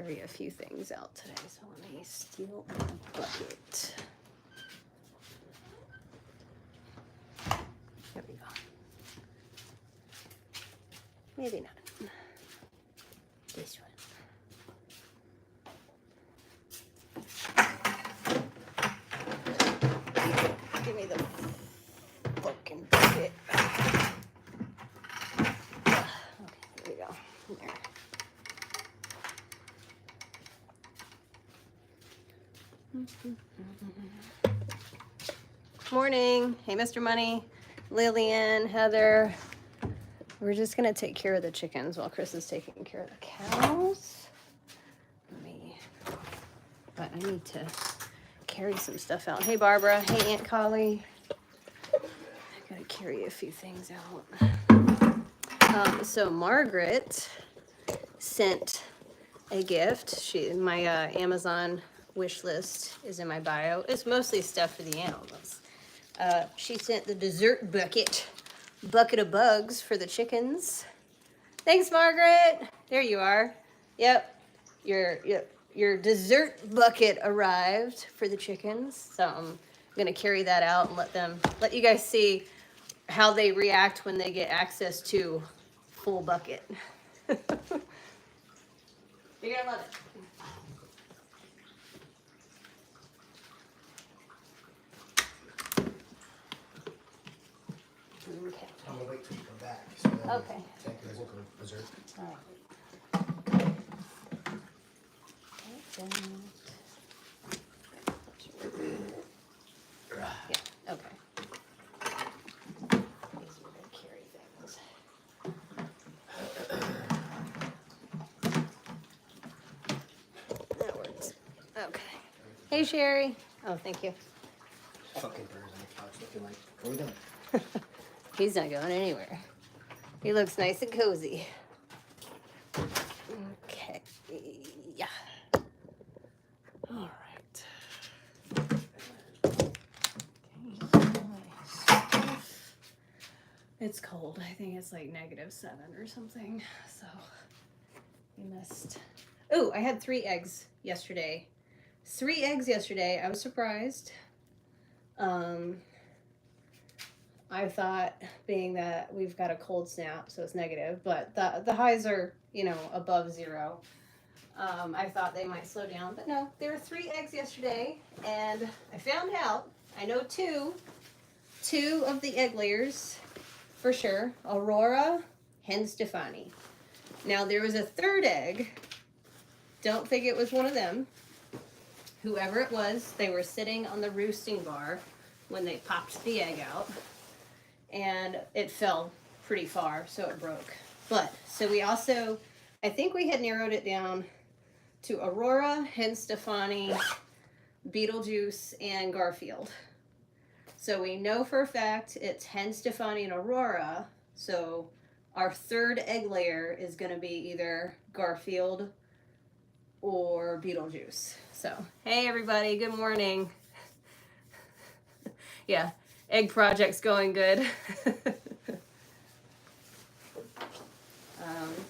carry a few things out today, so let me steal a bucket. There we go. Maybe not. This one. Give me the fucking bucket. Okay, there we go. There. Morning. Hey, Mr. Money, Lillian, Heather. We're just gonna take care of the chickens while Chris is taking care of the cows. But I need to carry some stuff out. Hey, Barbara. Hey, Aunt Collie. I gotta carry a few things out. So Margaret sent a gift. My Amazon wish list is in my bio. It's mostly stuff for the animals. She sent the dessert bucket of bugs for the chickens. Thanks, Margaret. There you are. Yep. Your dessert bucket arrived for the chickens. So I'm gonna carry that out and let you guys see how they react when they get access to full bucket. You're gonna love it. Okay. I'm gonna wait till you come back. So Okay. we'll go berserk. All right. Yeah, okay. Easier to carry things. That works. Okay. Hey, Sherry. Oh, thank you. Fucking birds on the couch looking like, what are we doing? He's not going anywhere. He looks nice and cozy. Okay. Yeah. All right. It's cold. I think it's like -7 or something. So we must. Oh, I had 3 eggs yesterday. 3 eggs yesterday. I was surprised. I thought, being that we've got a cold snap, so it's negative, but the highs are, above 0. I thought they might slow down, but no, there were 3 eggs yesterday, and I found out, I know two of the egg layers for sure. Aurora, Hen Stefani. Now there was a 3rd egg. Don't think it was one of them. Whoever it was, they were sitting on the roosting bar when they popped the egg out. And it fell pretty far, so it broke. So we also, I think we had narrowed it down to Aurora, Hen Stefani, Beetlejuice, and Garfield. So we know for a fact it's Hen Stefani and Aurora. So our 3rd egg layer is going to be either Garfield or Beetlejuice. So, hey everybody, good morning. Yeah. Egg project's going good.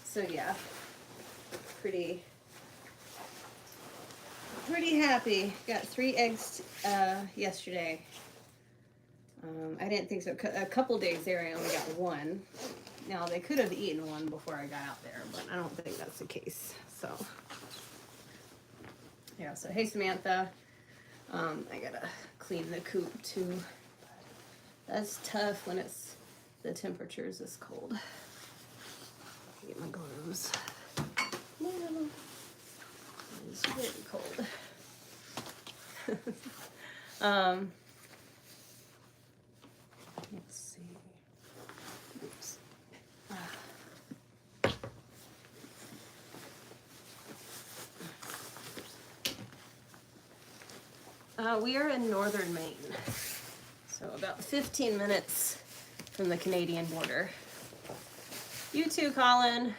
So yeah, pretty happy. Got 3 eggs yesterday. I didn't think so. A couple days there, I only got 1. Now they could have eaten 1 before I got out there, but I don't think that's the case. So yeah. So hey Samantha, I gotta clean the coop too. That's tough when the temperature is this cold. Get my gloves. No, it's really cold. Let's see. Oops. We are in northern Maine. So about 15 minutes from the Canadian border. You too, Colin.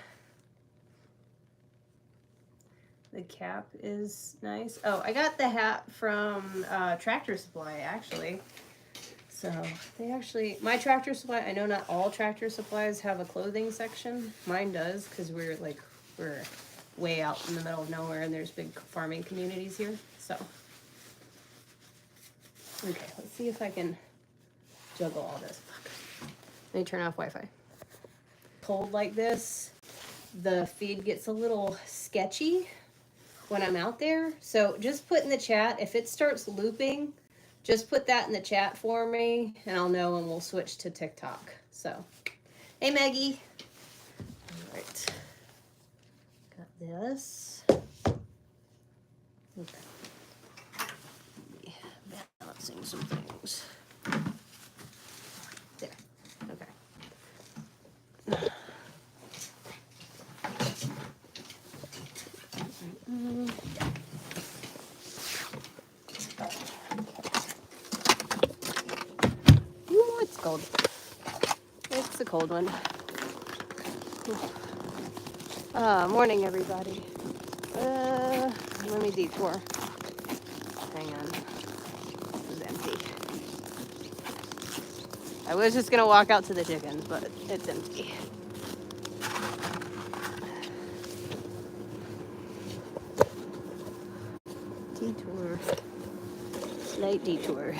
The cap is nice. Oh, I got the hat from Tractor Supply, actually. So my Tractor Supply, I know not all Tractor Supplies have a clothing section. Mine does, because we're way out in the middle of nowhere, and there's big farming communities here. So, okay, let's see if I can juggle all this. Let me turn off Wi-Fi. Cold like this, the feed gets a little sketchy when I'm out there. So just put in the chat, if it starts looping, just put that in the chat for me, and I'll know, and we'll switch to TikTok. So, hey Maggie. All right. Got this. Okay. Balancing some things. There. Okay. Ooh, it's cold. It's a cold one. Morning, everybody. Let me detour. Hang on. This is empty. I was just gonna walk out to the chickens, but it's empty. Detour. Slight detour.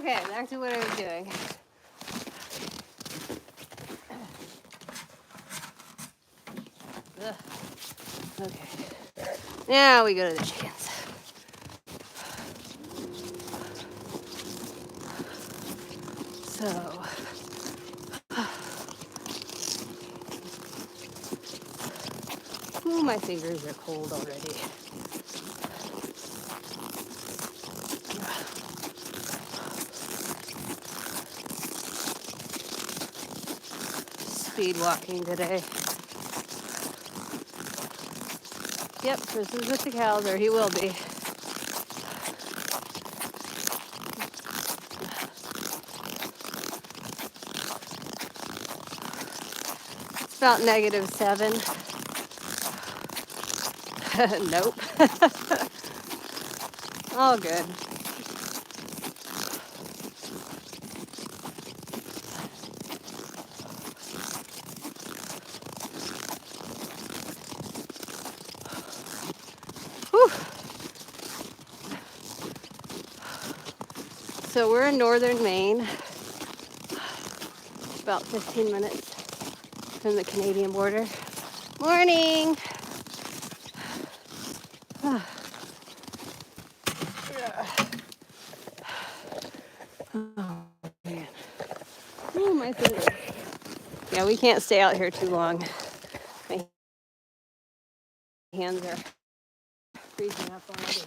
Okay, back to what I was doing. Ugh. Okay. Now we go to the chickens. So, ooh, my fingers are cold already. Speed walking today. Yep, Chris is with the cows, or he will be. It's about -7. Nope. All good. Whew. So we're in northern Maine, about 15 minutes from the Canadian border. Morning! Oh, man. Ooh, my fingers. Yeah, we can't stay out here too long. My hands are freezing up already.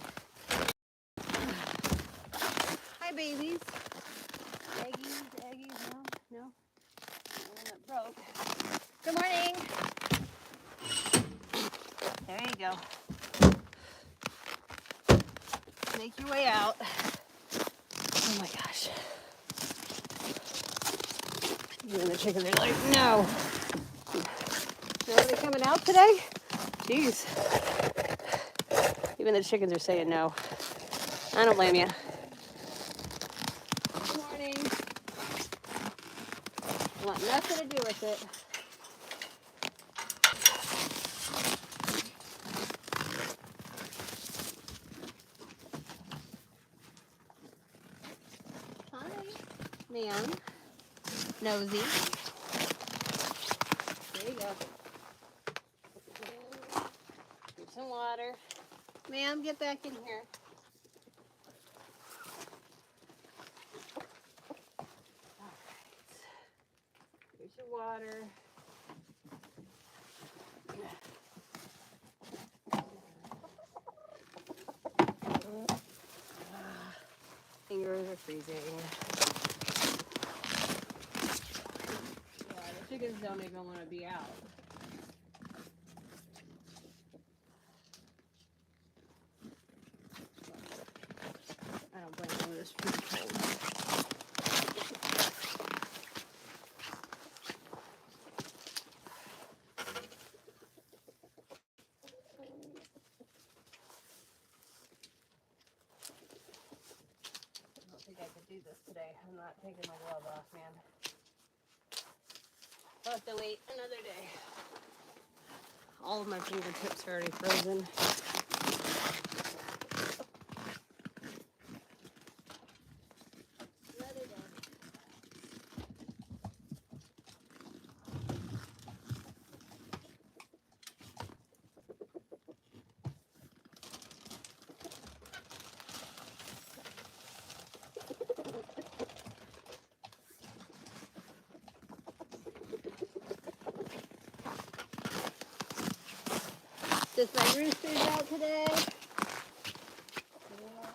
Hi, babies. Eggies, no? One that broke. Good morning. There you go. Make your way out. Oh my gosh. Even the chickens are like, no. Nobody coming out today? Jeez. Even the chickens are saying no. I don't blame you. Good morning. Want nothing to do with it. Hi, ma'am. Nosy. There you go. Here's some water. Ma'am, get back in here. All right. Here's your water. Fingers are freezing. Yeah, the chickens don't even want to be out. I don't blame them. It's pretty cold. I don't think I could do this today. I'm not taking my glove off, man. I'll have to wait another day. All of my fingertips are already frozen. Another day. Just my roosters out today. Yeah,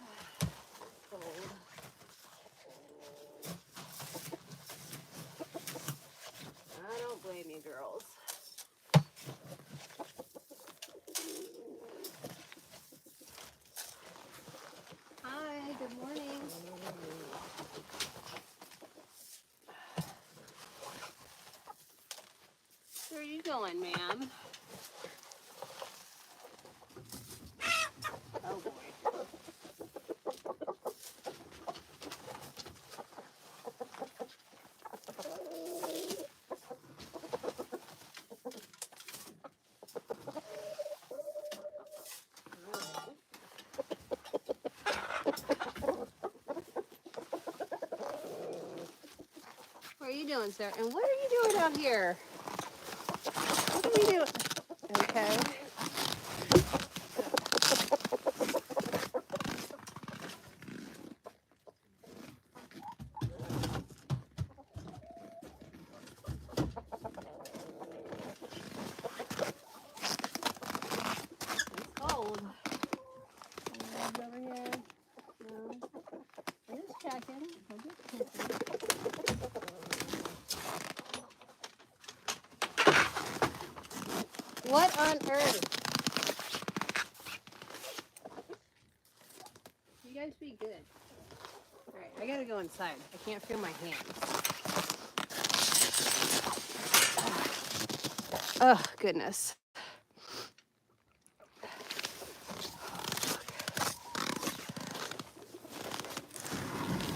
cold. I don't blame you, girls. Hi, good morning. Where are you going, ma'am? Oh boy. doing, sir? And what are you doing out here? What are you doing? Okay. It's cold. Over here. No. I'm just checking. I'm just checking. What on earth? You guys be good. Alright, I gotta go inside. I can't feel my hands. Oh, goodness.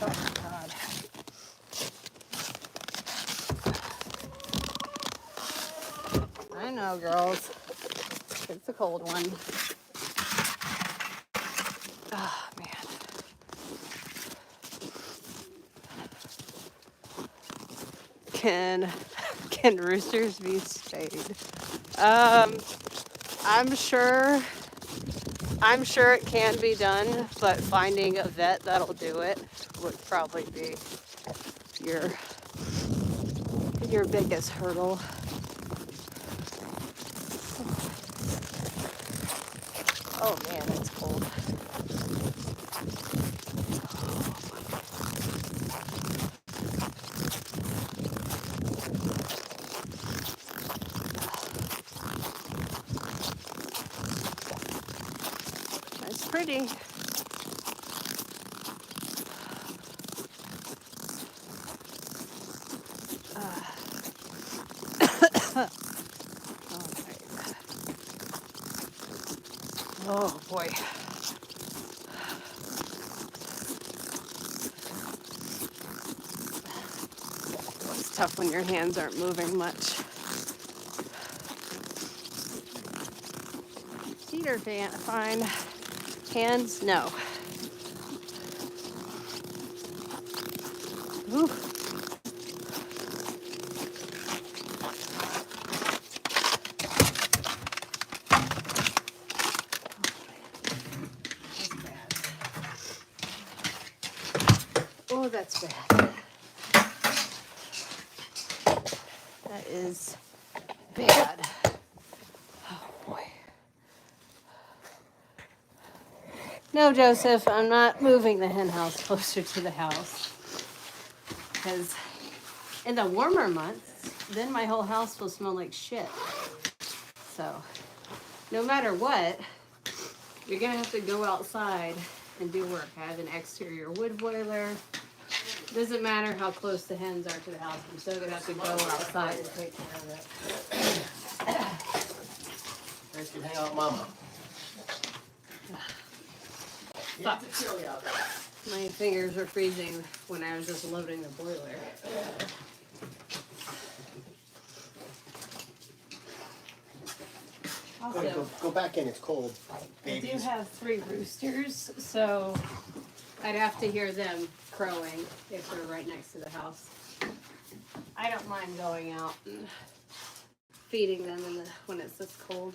Oh, God. I know, girls. It's a cold one. Oh, man. Can roosters be spayed? I'm sure it can be done, but finding a vet that'll do it would probably be your biggest hurdle. Oh man, it's cold. It's pretty. Oh boy. It's tough when your hands aren't moving much. Feet are fine. Hands, no. Ooh. Oh, that's bad. That is bad. Oh, boy. No, Joseph, I'm not moving the hen house closer to the house. Because in the warmer months, then my whole house will smell like shit. So, no matter what, you're going to have to go outside and do work. I have an exterior wood boiler. Doesn't matter how close the hens are to the house. I'm still going to have to go outside and take care of it. Guys can hang out with Mama. Fuck. My fingers were freezing when I was just loading the boiler. Also, Go back in, it's cold. I do Babies. have 3 roosters, so I'd have to hear them crowing if they're right next to the house. I don't mind going out and feeding them when it's this cold.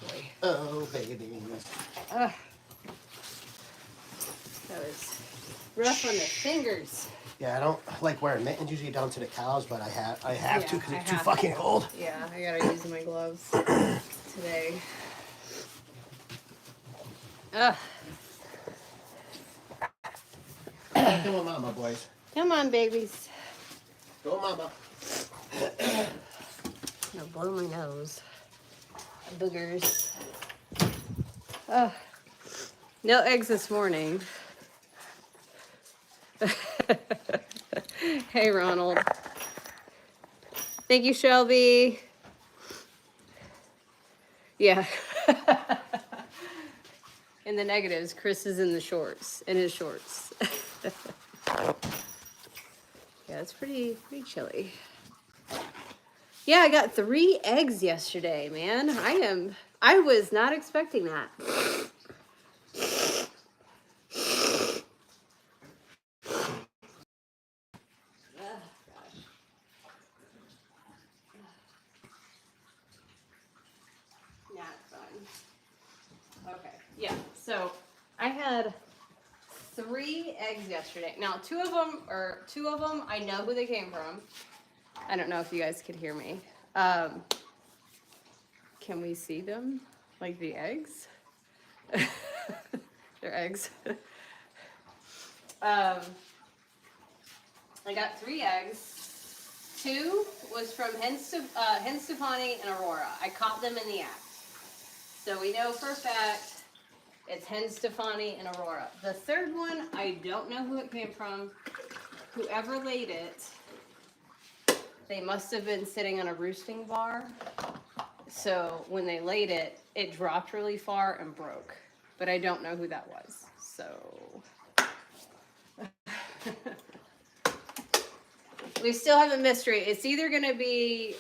Boy. Oh, babies. That was rough on the fingers. Yeah, I don't like wearing mittens usually down to the cows, but I have to because it's too have fucking cold. Yeah, I gotta use my gloves today. Back in with Mama, boys. Come on, babies. Go, Mama. No, blow my nose. Boogers. No eggs this morning. Hey, Ronald. Thank you, Shelby. Yeah. In the negatives, Chris is in his shorts. Yeah, it's pretty chilly. Yeah, I got 3 eggs yesterday, man. I was not expecting that. So I had 3 eggs yesterday. Now, two of them I know who they came from. I don't know if you guys could hear me. Can we see them? Like the eggs? They're eggs. I got 3 eggs. 2 was from Hen Stefani and Aurora. I caught them in the act. So we know for a fact it's Hen Stefani and Aurora. The third one, I don't know who it came from. Whoever laid it, they must have been sitting on a roosting bar. So when they laid it, it dropped really far and broke. But I don't know who that was. So we still have a mystery. It's either going to be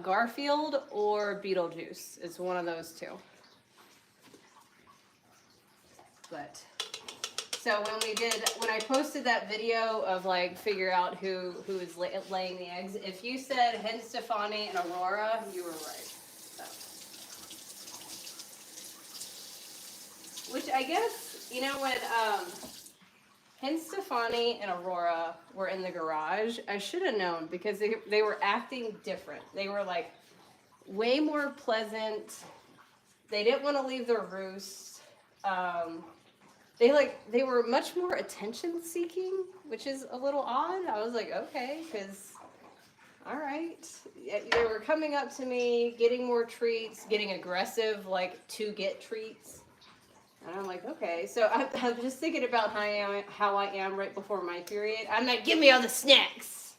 Garfield or Beetlejuice. It's one of those two. But so when I posted that video of like figure out who is laying the eggs, if you said Hen Stefani and Aurora, you were right. So. Which I guess, you know, when Hen Stefani and Aurora were in the garage, I should have known because they were acting different. They were like way more pleasant. They didn't want to leave their roost. They were much more attention seeking, which is a little odd. I was like, okay, because all right. They were coming up to me, getting more treats, getting aggressive, like to get treats. And I'm like, okay. So I'm just thinking about how I am right before my period. I'm like, give me all the snacks.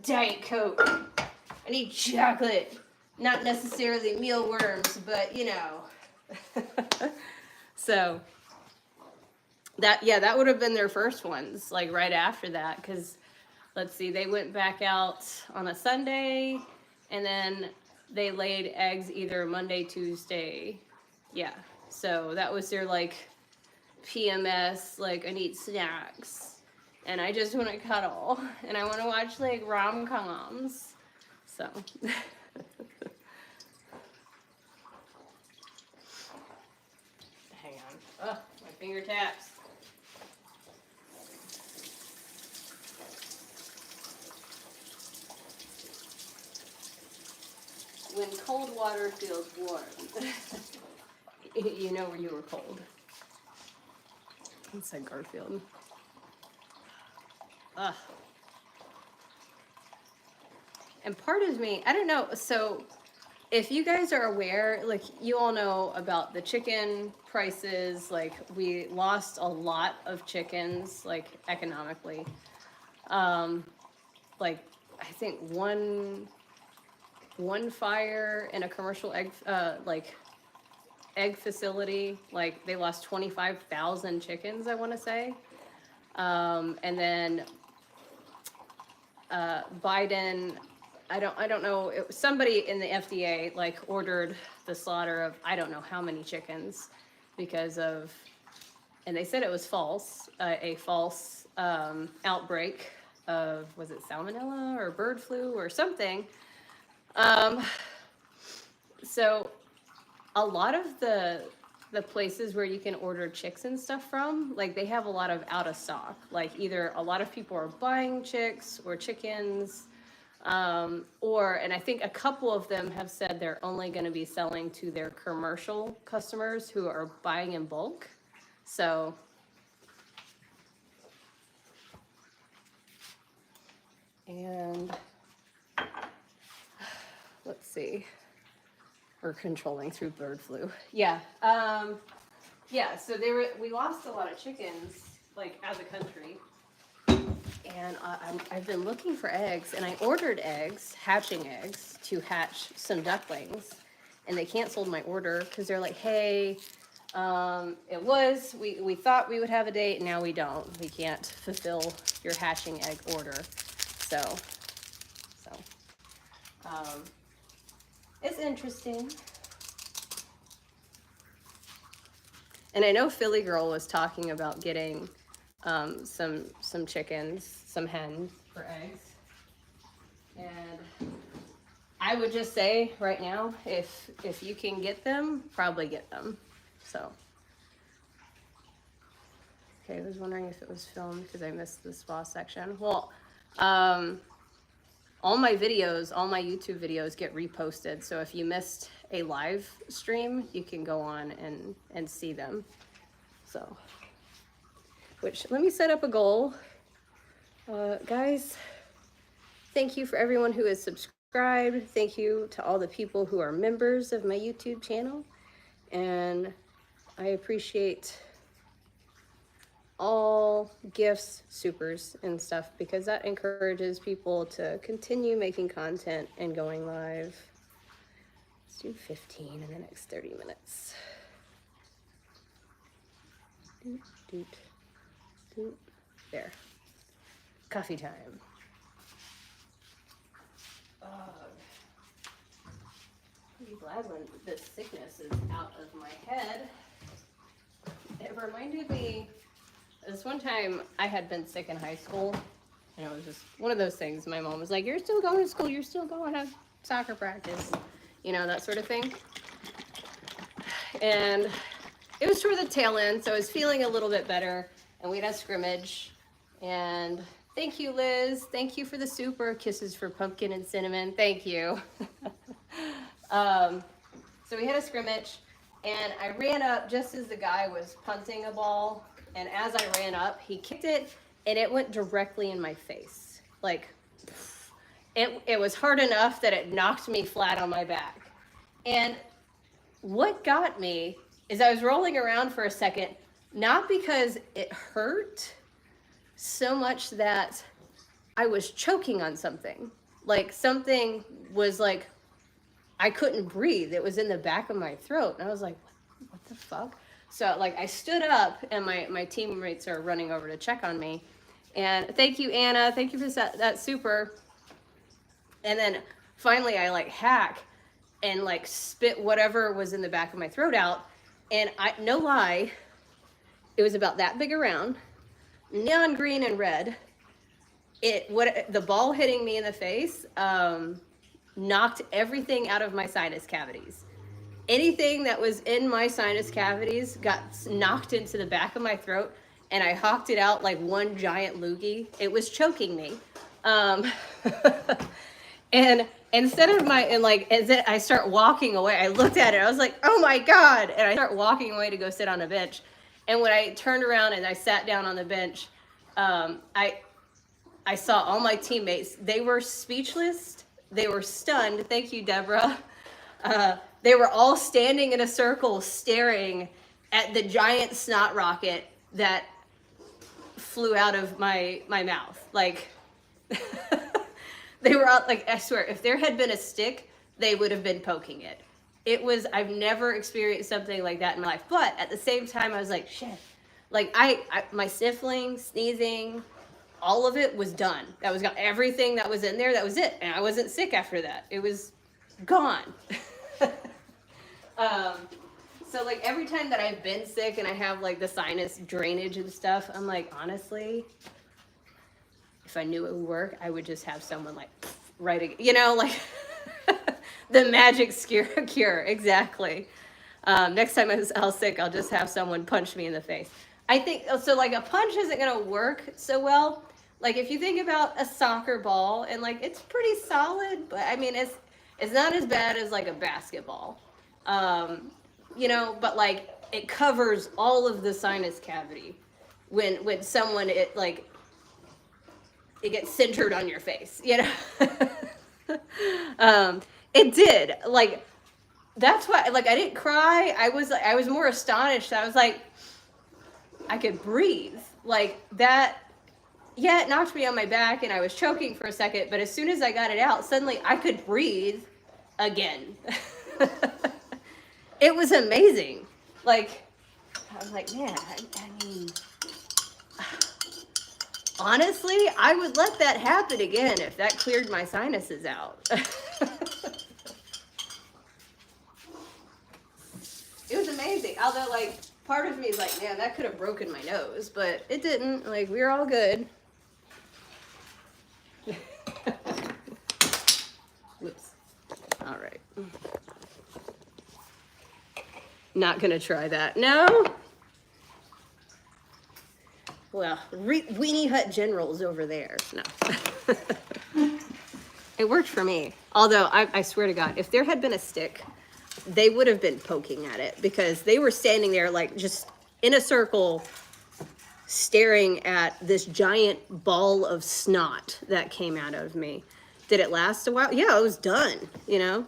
Diet Coke. I need chocolate. Not necessarily mealworms, but you know. So that would have been their first ones, like right after that, because let's see, they went back out on a Sunday, and then they laid eggs either Monday, Tuesday. Yeah, so that was their like PMS, like I need snacks, and I just want to cuddle, and I want to watch like rom-coms. So hang on. Oh, my finger taps. When cold water feels warm, you know where you were cold. It's like Garfield. Ugh. And part of me, I don't know, so if you guys are aware, like you all know about the chicken prices, like we lost a lot of chickens, like economically. Like I think one fire in a commercial egg facility, like they lost 25,000 chickens, I want to say. And then Biden, I don't know, it was somebody in the FDA like ordered the slaughter of I don't know how many chickens because of, and they said it was false, a false outbreak of, was it salmonella or bird flu or something. So a lot of the places where you can order chicks and stuff from, like they have a lot of out of stock, like either a lot of people are buying chicks or chickens, and I think a couple of them have said they're only going to be selling to their commercial customers who are buying in bulk. So and let's see. We're controlling through bird flu. Yeah. So we lost a lot of chickens, like as a country. And I've been looking for eggs, and I ordered eggs, hatching eggs, to hatch some ducklings. And they canceled my order because they're like, hey, we thought we would have a date, now we don't. We can't fulfill your hatching egg order. So it's interesting. And I know Philly Girl was talking about getting some chickens, some hens for eggs. And I would just say right now, if you can get them, probably get them. So Okay, I was wondering if it was filmed because I missed the spa section. Well, all my videos, all my YouTube videos get reposted. So if you missed a live stream, you can go on and see them. So, which, let me set up a goal. Guys, thank you for everyone who is subscribed. Thank you to all the people who are members of my YouTube channel. And I appreciate all gifts, supers, and stuff, because that encourages people to continue making content and going live. Let's do 15 in the next 30 minutes. Doot, doot, doot. There. Coffee time. I'm glad when this sickness is out of my head. It reminded me, this one time I had been sick in high school, and it was just one of those things. My mom was like, you're still going to school, you're still going to soccer practice, you know, that sort of thing. And it was toward the tail end, so I was feeling a little bit better, and we had a scrimmage. And thank you, Liz. Thank you for the super kisses for pumpkin and cinnamon. Thank you. So we had a scrimmage, and I ran up just as the guy was punting a ball. And as I ran up, he kicked it, and it went directly in my face. Like, it was hard enough that it knocked me flat on my back. And what got me is I was rolling around for a second, not because it hurt so much that I was choking on something. Like, something was like, I couldn't breathe. It was in the back of my throat. And I was like, what the fuck? So like I stood up, and my teammates are running over to check on me. And thank you, Anna. Thank you for that super. And then finally I like hack and like spit whatever was in the back of my throat out. And no lie, it was about that big around, neon green and red. The ball hitting me in the face knocked everything out of my sinus cavities. Anything that was in my sinus cavities got knocked into the back of my throat, and I hawked it out like one giant loogie. It was choking me. And instead of I start walking away, I looked at it, I was like, oh my God. And I start walking away to go sit on a bench. And when I turned around and I sat down on the bench, I saw all my teammates. They were speechless. They were stunned. Thank you, Deborah. They were all standing in a circle staring at the giant snot rocket that flew out of my mouth. Like, they were out, like, I swear, if there had been a stick, they would have been poking it. I've never experienced something like that in my life. But at the same time, I was like, shit. Like, my sniffling, sneezing, all of it was done. That was everything that was in there, that was it. And I wasn't sick after that. It was gone. So like every time that I've been sick and I have like the sinus drainage and stuff, I'm like, honestly, if I knew it would work, I would just have someone like like the magic cure. Exactly. Next time I'm sick, I'll just have someone punch me in the face. I think so. Like a punch isn't gonna work so well. Like if you think about a soccer ball, and like it's pretty solid, but I mean it's not as bad as like a basketball. But like it covers all of the sinus cavity when someone it gets centered on your face, It did. Like that's why I didn't cry. I was more astonished. I was like, I could breathe. Like that, yeah, it knocked me on my back and I was choking for a second, but as soon as I got it out, suddenly I could breathe again. It was amazing. Like, I was like, man, I mean, honestly, I would let that happen again if that cleared my sinuses out. It was amazing. Although, like, part of me is like, man, that could have broken my nose, but it didn't. Like, we were all good. Whoops. All right. Not gonna try that. No. Well, Weenie Hut General's over there. No. It worked for me. Although, I swear to God, if there had been a stick, they would have been poking at it because they were standing there like just in a circle staring at this giant ball of snot that came out of me. Did it last a while? Yeah, it was done, you know?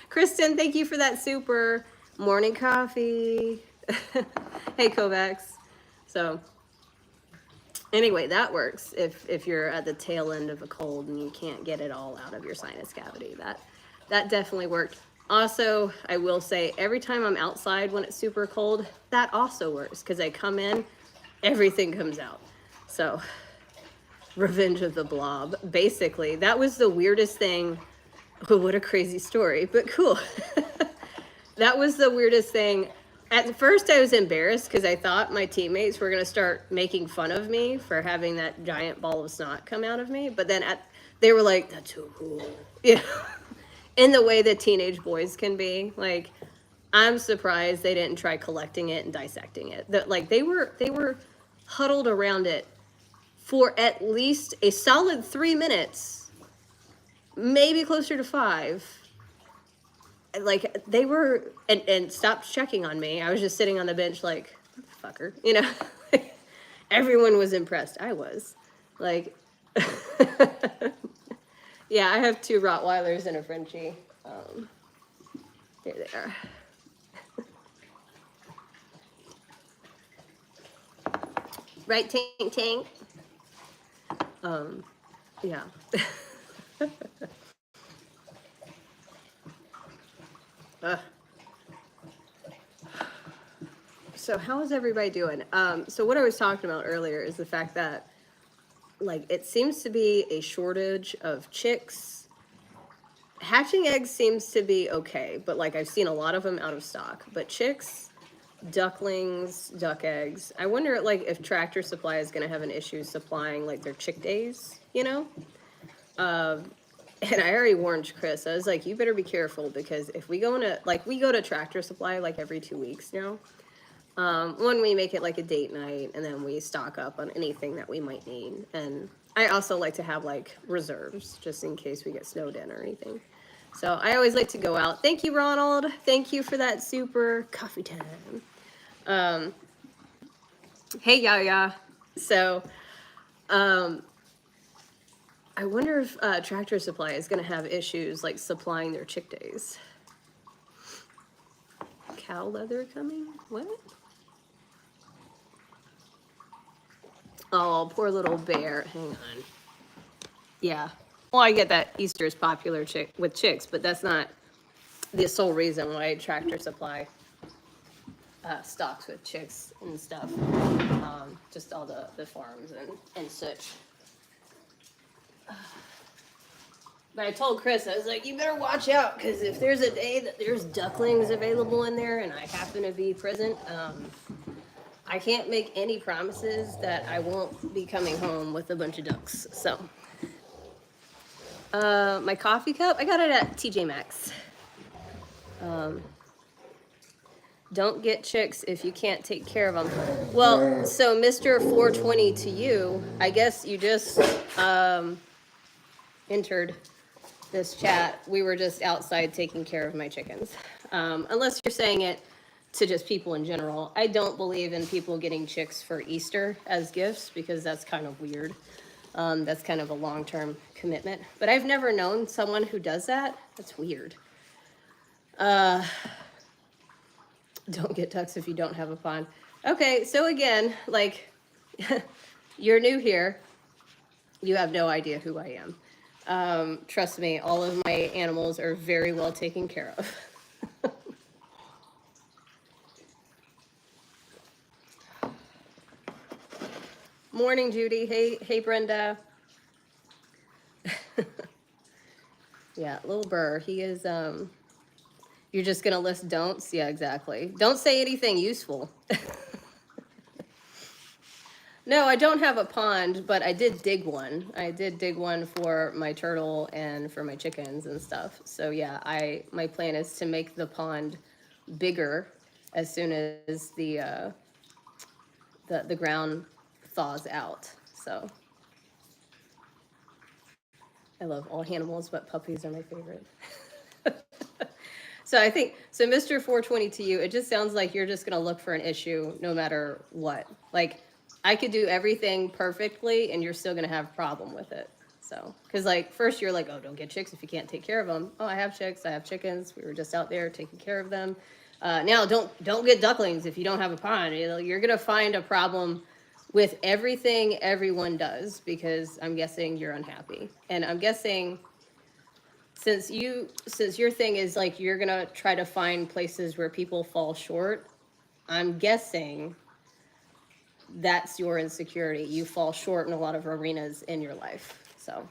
Kristen, thank you for that super morning coffee. Hey, Kovacs. So anyway, that works if you're at the tail end of a cold and you can't get it all out of your sinus cavity. That definitely worked. Also, I will say every time I'm outside when it's super cold, that also works because I come in, everything comes out. So, Revenge of the Blob. Basically, that was the weirdest thing. Oh, what a crazy story, but cool. That was the weirdest thing. At first, I was embarrassed because I thought my teammates were going to start making fun of me for having that giant ball of snot come out of me. But then they were like, that's so cool. Yeah. In the way that teenage boys can be. Like, I'm surprised they didn't try collecting it and dissecting it. Like, they were huddled around it for at least a solid 3 minutes, maybe closer to 5. Like, they were, and stopped checking on me. I was just sitting on the bench like, fucker, you know? Everyone was impressed. I was. Like, yeah, I have 2 Rottweilers and a Frenchie. There they are. Right, Tank Tank? Yeah. So how is everybody doing? So what I was talking about earlier is the fact that, like, it seems to be a shortage of chicks. Hatching eggs seems to be okay, but, like, I've seen a lot of them out of stock. But chicks, ducklings, duck eggs, I wonder, like, if Tractor Supply is going to have an issue supplying, like, their chick days, you know? And I already warned Chris. I was like, you better be careful because if we go into, like, we go to Tractor Supply, like, every 2 weeks now. When we make it like a date night and then we stock up on anything that we might need. And I also like to have like reserves just in case we get snowed in or anything. So I always like to go out. Thank you, Ronald. Thank you for that super coffee time. Hey, Yaya. So, I wonder if Tractor Supply is going to have issues like supplying their chick days. Cow leather coming? What? Oh, poor little bear. Hang on. Yeah. Well, I get that Easter is popular with chicks, but that's not the sole reason why Tractor Supply stocks with chicks and stuff. Just all the farms and such. But I told Chris, I was like, you better watch out, because if there's a day that there's ducklings available in there and I happen to be present, I can't make any promises that I won't be coming home with a bunch of ducks. So, my coffee cup, I got it at TJ Maxx. Don't get chicks if you can't take care of them. Well, so Mr. 420 to you, I guess you just entered this chat. We were just outside taking care of my chickens. Unless you're saying it to just people in general. I don't believe in people getting chicks for Easter as gifts because that's kind of weird. That's kind of a long-term commitment. But I've never known someone who does that. That's weird. Don't get ducks if you don't have a pond. Okay, so again, like, you're new here. You have no idea who I am. Trust me, all of my animals are very well taken care of. Morning, Judy. Hey, Brenda. Yeah, little Burr. He is, you're just going to list don'ts? Yeah, exactly. Don't say anything useful. No, I don't have a pond, but I did dig one. I did dig one for my turtle and for my chickens and stuff. So yeah, my plan is to make the pond bigger as soon as the the ground thaws out. So I love all animals, but puppies are my favorite. So I think, so Mr. 420, to you, it just sounds like you're just going to look for an issue no matter what. Like, I could do everything perfectly and you're still going to have a problem with it. So, because like, first you're like, oh, don't get chicks if you can't take care of them. Oh, I have chicks, I have chickens. We were just out there taking care of them. Now, don't get ducklings if you don't have a pond. You're going to find a problem with everything everyone does, because I'm guessing you're unhappy. And I'm guessing, since your thing is like you're gonna try to find places where people fall short, I'm guessing that's your insecurity. You fall short in a lot of arenas in your life. So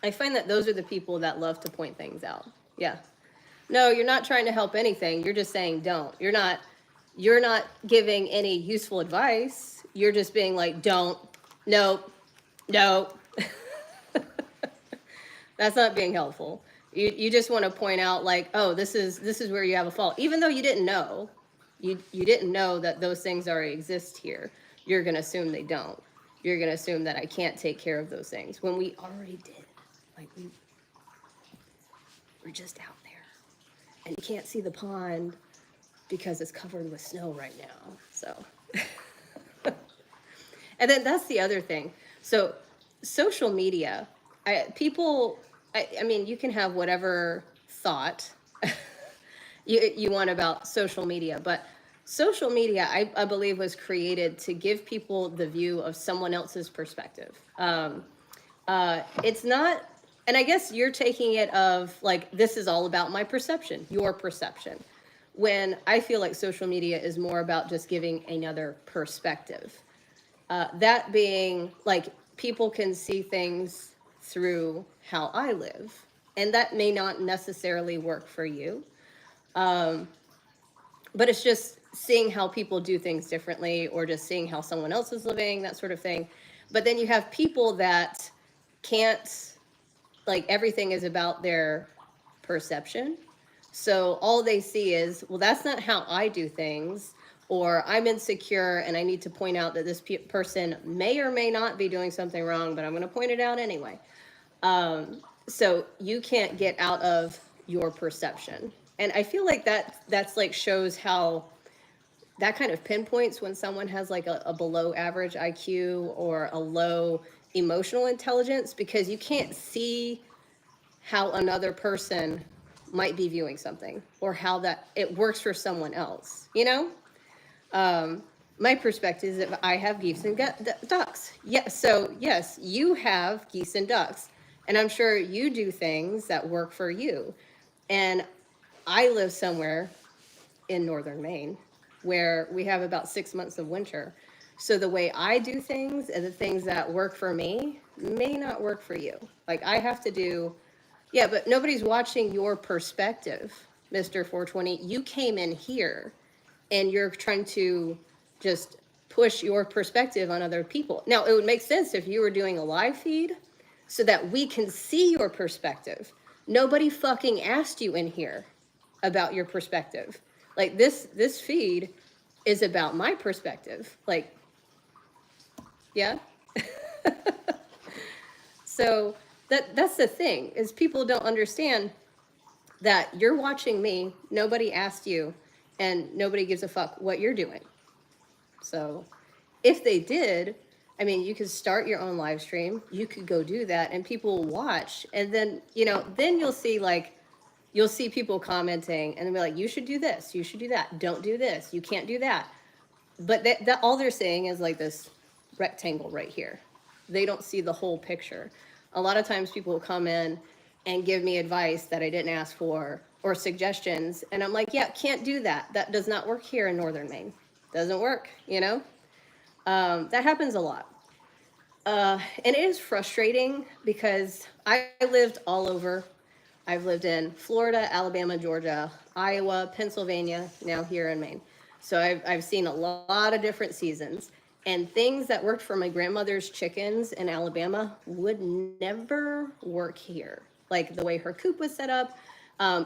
I find that those are the people that love to point things out. Yeah. No, you're not trying to help anything. You're just saying don't. You're not giving any useful advice. You're just being like, don't, nope, no. That's not being helpful. You just want to point out like, oh, this is where you have a fault, even though you didn't know. You didn't know that those things already exist here. You're gonna assume they don't. You're gonna assume that I can't take care of those things when we already did. Like we're just out there, and you can't see the pond because it's covered with snow right now. So, and then that's the other thing. So, social media. I mean, you can have whatever thought you want about social media, but social media, I believe, was created to give people the view of someone else's perspective. It's not, and I guess you're taking it of like, this is all about my perception, your perception, when I feel like social media is more about just giving another perspective. That being like, people can see things through how I live, and that may not necessarily work for you. But it's just seeing how people do things differently, or just seeing how someone else is living, that sort of thing. But then you have people that can't, like, everything is about their perception. So all they see is, well, that's not how I do things, or I'm insecure and I need to point out that this person may or may not be doing something wrong, but I'm going to point it out anyway. So you can't get out of your perception. And I feel like that's like shows how that kind of pinpoints when someone has like a below average IQ or a low emotional intelligence, because you can't see how another person might be viewing something, or how that it works for someone else, you know? My perspective is that I have geese and ducks. Yeah, so yes, you have geese and ducks. And I'm sure you do things that work for you. And I live somewhere in northern Maine where we have about 6 months of winter. So the way I do things and the things that work for me may not work for you. Like I have to do, yeah, but nobody's watching your perspective, Mr. 420. You came in here and you're trying to just push your perspective on other people. Now, it would make sense if you were doing a live feed so that we can see your perspective. Nobody fucking asked you in here about your perspective. Like this feed is about my perspective. Like, yeah. So that's the thing, is people don't understand that you're watching me, nobody asked you, and nobody gives a fuck what you're doing. So if they did, I mean, you could start your own live stream. You could go do that and people will watch. And then, you know, then you'll see people commenting and they'll be like, you should do this. You should do that. Don't do this. You can't do that. But that all they're saying is like this rectangle right here. They don't see the whole picture. A lot of times people will come in and give me advice that I didn't ask for, or suggestions. And I'm like, yeah, can't do that. That does not work here in northern Maine. Doesn't work, you know? That happens a lot. And it is frustrating because I lived all over. I've lived in Florida, Alabama, Georgia, Iowa, Pennsylvania, now here in Maine. So I've seen a lot of different seasons, and things that worked for my grandmother's chickens in Alabama would never work here. Like the way her coop was set up,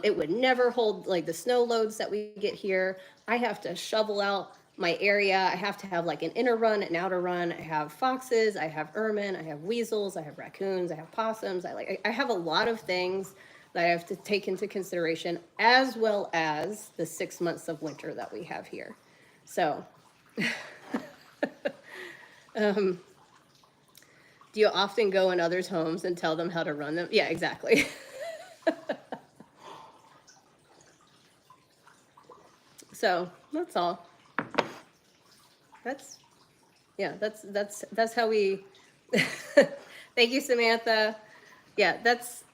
it would never hold like the snow loads that we get here. I have to shovel out my area. I have to have like an inner run, an outer run. I have foxes, I have ermine, I have weasels, I have raccoons, I have possums. I have a lot of things that I have to take into consideration, as well as the 6 months of winter that we have here. So, do you often go in others' homes and tell them how to run them? Yeah, exactly. So that's all. That's that's how we. Thank you, Samantha. Yeah,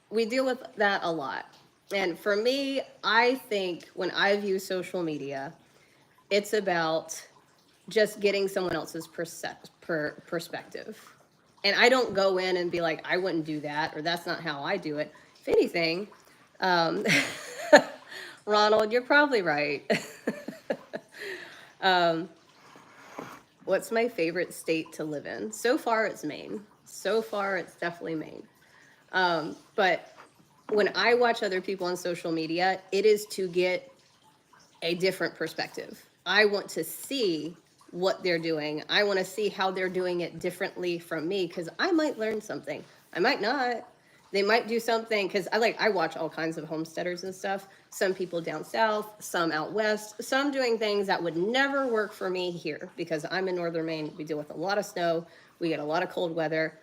we deal with that a lot. And for me, I think when I view social media, it's about just getting someone else's perspective. And I don't go in and be like, I wouldn't do that, or that's not how I do it. If anything, um, Ronald, you're probably right. um, what's my favorite state to live in? So far, it's Maine. So far, it's definitely Maine. But when I watch other people on social media, it is to get a different perspective. I want to see what they're doing. I want to see how they're doing it differently from me, because I might learn something. I might not. They might do something, because I watch all kinds of homesteaders and stuff. Some people down south, some out west, some doing things that would never work for me here, because I'm in northern Maine. We deal with a lot of snow. We get a lot of cold weather.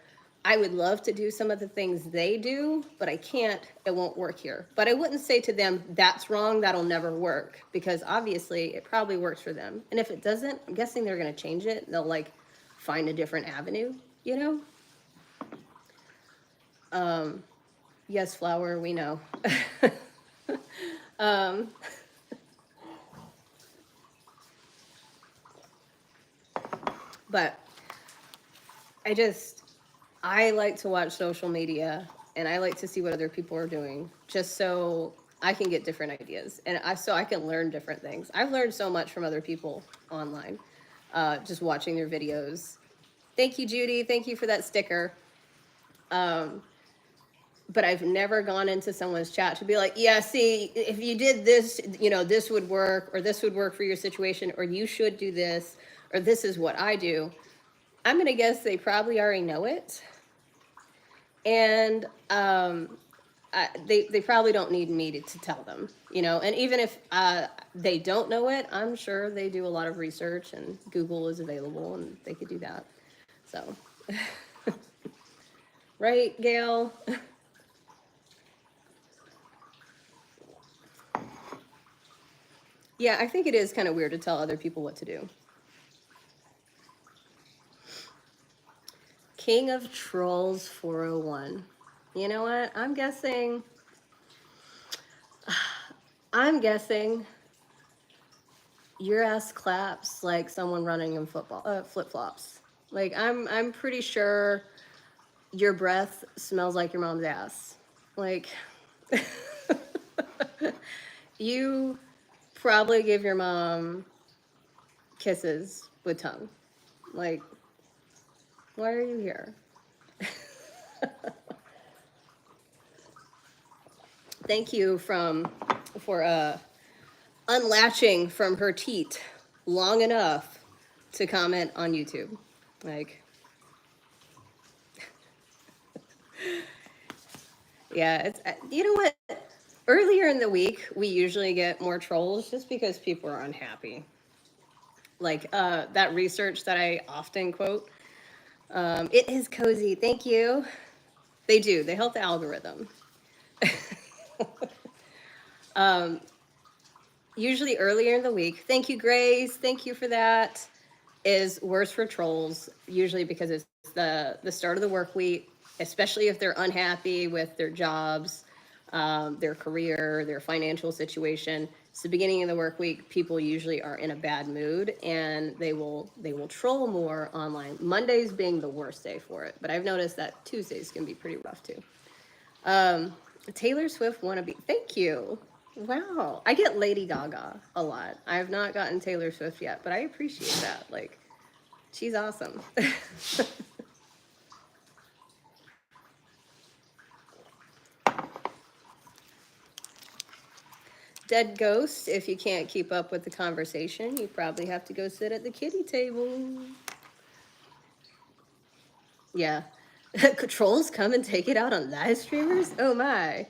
I would love to do some of the things they do, but I can't. It won't work here. But I wouldn't say to them, that's wrong, that'll never work, because obviously it probably works for them. And if it doesn't, I'm guessing they're going to change it. They'll like find a different avenue, you know? Yes, Flower, we know. um, but I like to watch social media, and I like to see what other people are doing, just so I can get different ideas, and so I can learn different things. I've learned so much from other people online, just watching their videos. Thank you, Judy. Thank you for that sticker. But I've never gone into someone's chat to be like, yeah, see, if you did this, this would work, or this would work for your situation, or you should do this, or this is what I do. I'm going to guess they probably already know it. And they probably don't need me to tell them, and even if they don't know it, I'm sure they do a lot of research, and Google is available, and they could do that. So, right, Gail? Yeah, I think it is kind of weird to tell other people what to do. King of Trolls 401. You know what? I'm guessing your ass claps like someone running in flip-flops. Like I'm pretty sure your breath smells like your mom's ass. Like you probably give your mom kisses with tongue. Like, why are you here? Thank you for unlatching from her teat long enough to comment on YouTube. Like, yeah, it's you know what? Earlier in the week, we usually get more trolls just because people are unhappy. Like that research that I often quote. It is cozy. Thank you. They do. They help the algorithm. Usually earlier in the week. Thank you, Grace. Thank you for that. Is worse for trolls, usually because it's the start of the work week, especially if they're unhappy with their jobs, their career, their financial situation. It's the beginning of the work week. People usually are in a bad mood, and they will troll more online. Mondays being the worst day for it, but I've noticed that Tuesdays can be pretty rough too. Taylor Swift wannabe. Thank you. Wow. I get Lady Gaga a lot. I have not gotten Taylor Swift yet, but I appreciate that. Like, she's awesome. Dead ghost, if you can't keep up with the conversation, you probably have to go sit at the kitty table. Yeah. Trolls come and take it out on live streamers? Oh my.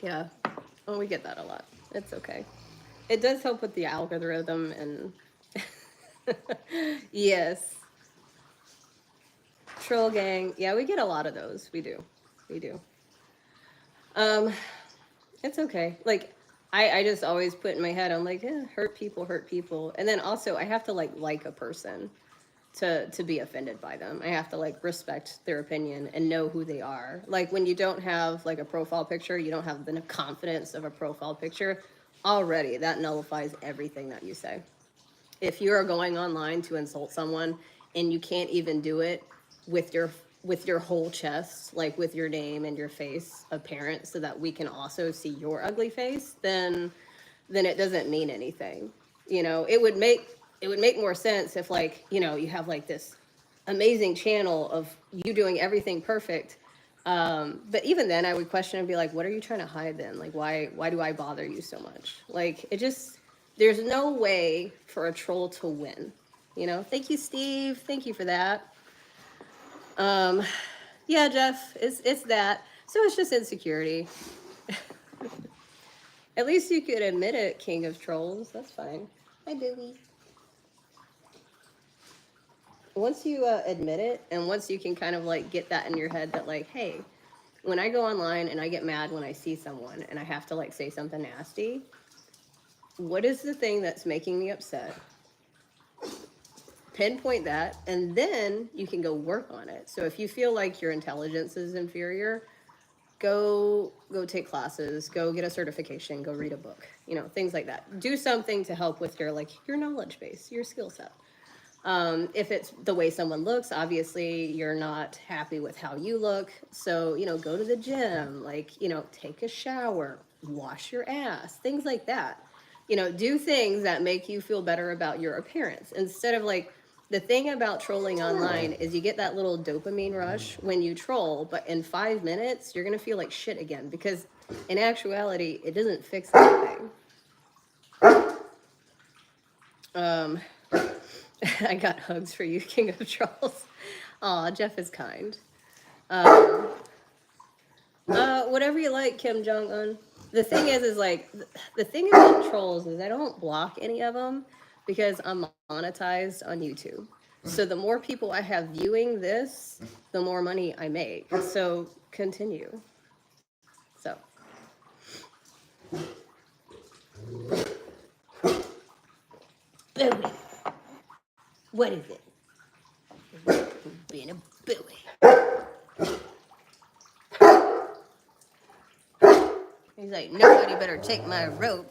Yeah. Oh, we get that a lot. It's okay. It does help with the algorithm and yes. Troll gang. Yeah, we get a lot of those. We do. We do. Um, it's okay. Like I just always put in my head, I'm like, hurt people. And then also I have to like a person to be offended by them. I have to like respect their opinion and know who they are. Like when you don't have like a profile picture, you don't have the confidence of a profile picture, already that nullifies everything that you say. If you are going online to insult someone and you can't even do it with your whole chest, like with your name and your face apparent so that we can also see your ugly face, then it doesn't mean anything. You know, it would make more sense if like, you know, you have like this amazing channel of you doing everything perfect. But even then I would question and be like, what are you trying to hide then? Like, why do I bother you so much? Like, it just, there's no way for a troll to win. You know, thank you, Steve. Thank you for that. Yeah, Jeff, it's that. So it's just insecurity. At least you could admit it, King of Trolls. That's fine. Hi, Billy. Once you admit it, and once you can kind of like get that in your head that like, hey, when I go online and I get mad when I see someone and I have to like say something nasty, what is the thing that's making me upset? Pinpoint that, and then you can go work on it. So if you feel like your intelligence is inferior, go take classes, go get a certification, go read a book, you know, things like that. Do something to help with your like your knowledge base, your skill set. If it's the way someone looks, obviously you're not happy with how you look. So, you know, go to the gym, like, you know, take a shower, wash your ass, things like that. You know, do things that make you feel better about your appearance instead of like, the thing about trolling online is you get that little dopamine rush when you troll, but in 5 minutes, you're going to feel like shit again because in actuality, it doesn't fix anything. I got hugs for you, King of Trolls. Aw, Jeff is kind. Whatever you like, Kim Jong-un. The thing is like, the thing about trolls is I don't block any of them because I'm monetized on YouTube. So the more people I have viewing this, the more money I make. So continue. So. Bowie. What is it? Being a Bowie. He's like, nobody better take my rope.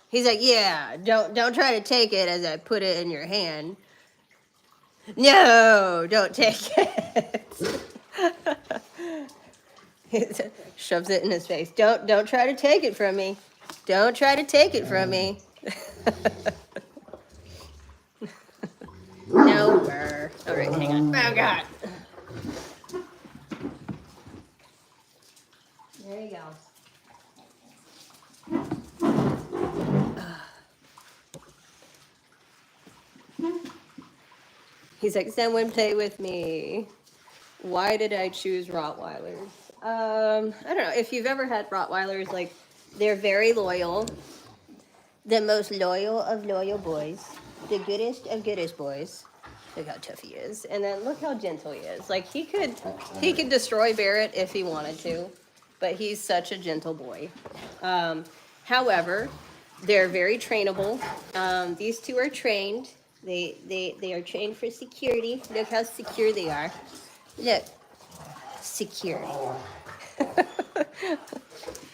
He's like, yeah, don't try to take it as I put it in your hand. No, don't take it. He shoves it in his face. Don't try to take it from me. Don't try to take it from me. No, burr. All right, hang on. Oh God. There you go. He's like, someone play with me. Why did I choose Rottweilers? I don't know. If you've ever had Rottweilers, like, they're very loyal. The most loyal of loyal boys. The goodest of goodest boys. Look how tough he is. And then look how gentle he is. Like, he could destroy Barrett if he wanted to. But he's such a gentle boy. However, they're very trainable. These two are trained. They are trained for security. Look how secure they are. Look, security.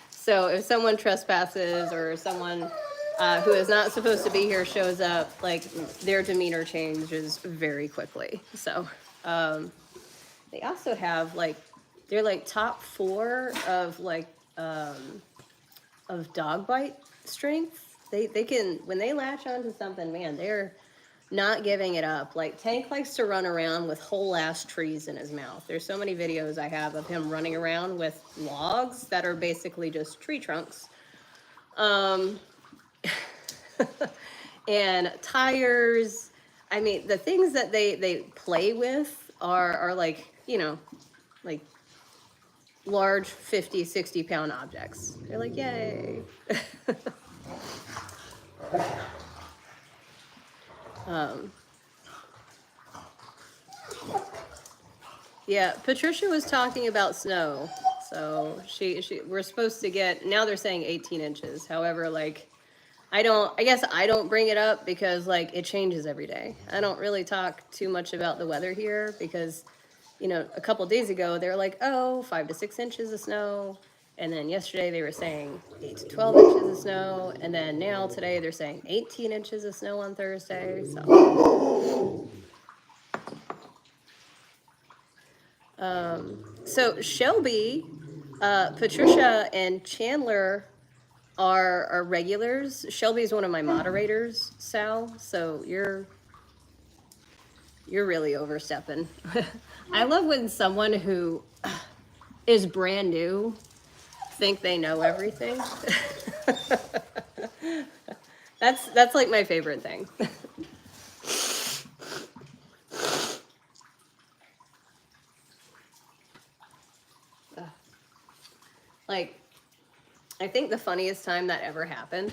So if someone trespasses or someone who is not supposed to be here shows up, like, their demeanor changes very quickly. So they also have like, they're like top 4 of like of dog bite strength. They can, when they latch onto something, man, not giving it up. Like, Tank likes to run around with whole ass trees in his mouth. There's so many videos I have of him running around with logs that are basically just tree trunks. And tires. I mean, the things that they play with are like, you know, like large 50, 60 pound objects. They're like, yay. Yeah, Patricia was talking about snow. So we're supposed to get, now they're saying 18 inches. However, like, I guess I don't bring it up because, like, it changes every day. I don't really talk too much about the weather here because, you know, a couple days ago, they were like, oh, 5 to 6 inches of snow. And then yesterday they were saying 8 to 12 inches of snow. And then now today they're saying 18 inches of snow on Thursday. So Shelby, Patricia, and Chandler are regulars. Shelby's one of my moderators, Sal. So you're really overstepping. I love when someone who is brand new think they know everything. That's like my favorite thing. Like, I think the funniest time that ever happened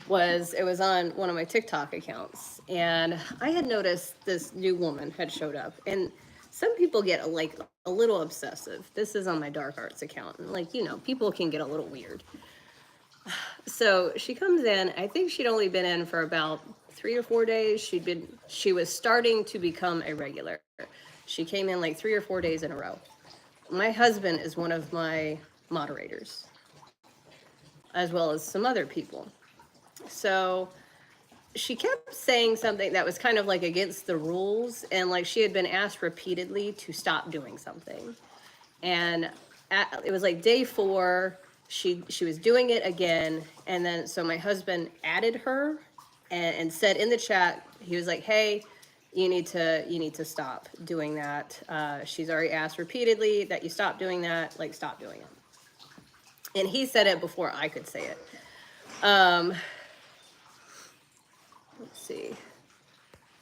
was it was on one of my TikTok accounts, and I had noticed this new woman had showed up, and some people get like a little obsessive. This is on my Dark Arts account, and like, you know, people can get a little weird. So she comes in. I think she'd only been in for about 3 or 4 days. She was starting to become a regular. She came in like 3 or 4 days in a row. My husband is one of my moderators, as well as some other people. So she kept saying something that was kind of like against the rules, and like she had been asked repeatedly to stop doing something. And it was like day 4, she was doing it again, and then so my husband added her and said in the chat, he was like, hey, you need to stop doing that. She's already asked repeatedly that you stop doing that, like, stop doing it. And he said it before I could say it.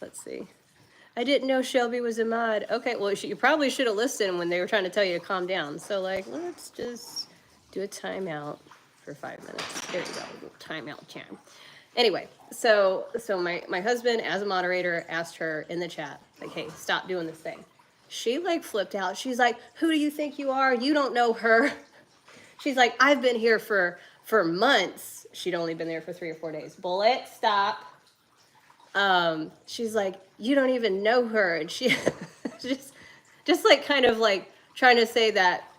Let's see. I didn't know Shelby was a mod. Okay, well, you probably should have listened when they were trying to tell you to calm down. So, like, let's just do a timeout for 5 minutes. There you go, timeout time. Anyway, so my husband, as a moderator, asked her in the chat, like, hey, stop doing this thing. She, like, flipped out. She's like, who do you think you are? You don't know her. She's like, I've been here for months. She'd only been there for 3 or 4 days. Bullet, stop. She's like, you don't even know her. And she just like kind of like trying to say that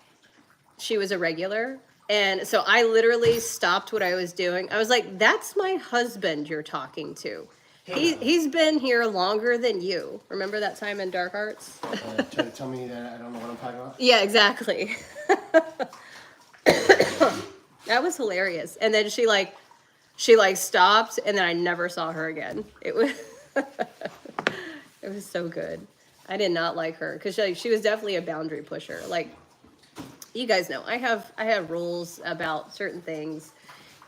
she was a regular. And so I literally stopped what I was doing. I was like, that's my husband you're talking to. He's been here longer than you. Remember that time in Dark Arts? Trying to tell me that I don't know what I'm talking about? Yeah, exactly. That was hilarious. And then she stopped, and then I never saw her again. It was so good. I did not like her because she was definitely a boundary pusher. Like, you guys know, I have rules about certain things,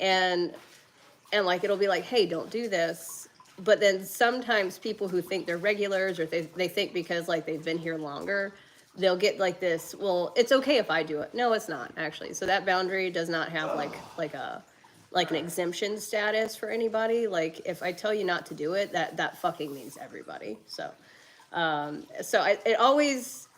and like, it'll be like, hey, don't do this. But then sometimes people who think they're regulars, or they think because like they've been here longer, they'll get like this, well, it's okay if I do it. No, it's not, actually. So that boundary does not have like an exemption status for anybody. Like, if I tell you not to do it, that fucking means everybody. So I always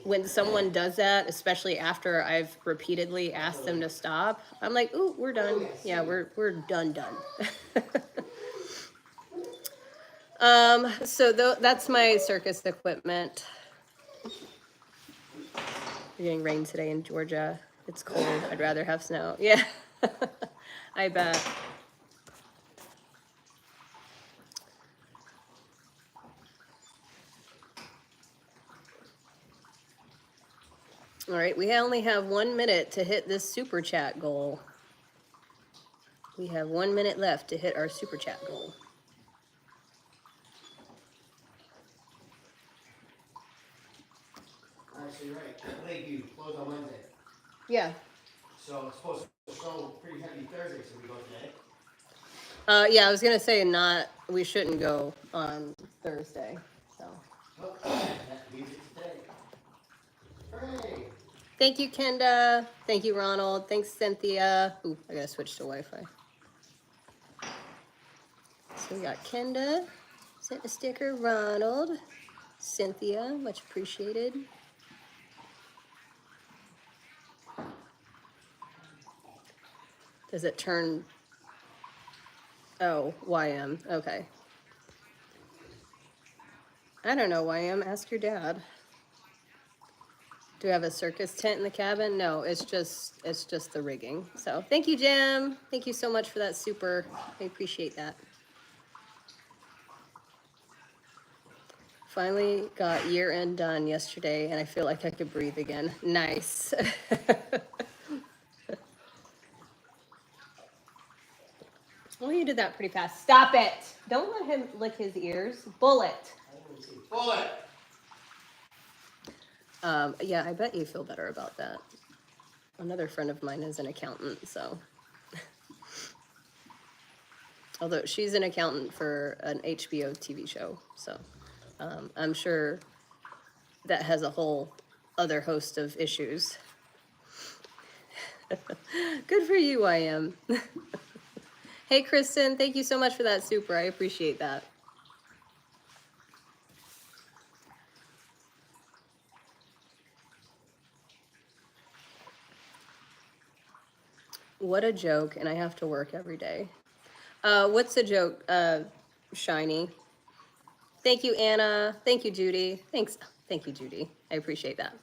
when someone does that, especially after I've repeatedly asked them to stop, I'm like, ooh, we're done. Yeah, we're done. So that's my circus equipment. We're getting rain today in Georgia. It's cold. I'd rather have snow. Yeah, I bet. All right, we only have 1 minute to hit this super chat goal. We have 1 minute left to hit our super chat goal. absolutely right. Lakeview closed on Wednesday. Yeah. So it's supposed to snow pretty heavy Thursday, so we go today. Yeah, I was gonna say we shouldn't go on Thursday. So. Well, that leaves it today. Hooray! Thank you, Kenda. Thank you, Ronald. Thanks, Cynthia. Ooh, I gotta switch to Wi-Fi. So we got Kenda, sent a sticker, Ronald, Cynthia, much appreciated. Does it turn? Oh, YM. Okay. I don't know, YM. Ask your dad. Do we have a circus tent in the cabin? No, it's just the rigging. So thank you, Jim. Thank you so much for that super. I appreciate that. Finally got year end done yesterday, and I feel like I could breathe again. Nice. Well, you did that pretty fast. Stop it. Don't let him lick his ears. Bullet. Bullet. Yeah, I bet you feel better about that. Another friend of mine is an accountant, so. Although she's an accountant for an HBO TV show, so I'm sure that has a whole other host of issues. Good for you, I am. Hey, Kristen, thank you so much for that super. I appreciate that. What a joke, and I have to work every day. What's the joke, Shiny? Thank you, Anna. Thank you, Judy. Thanks. Thank you, Judy. I appreciate that.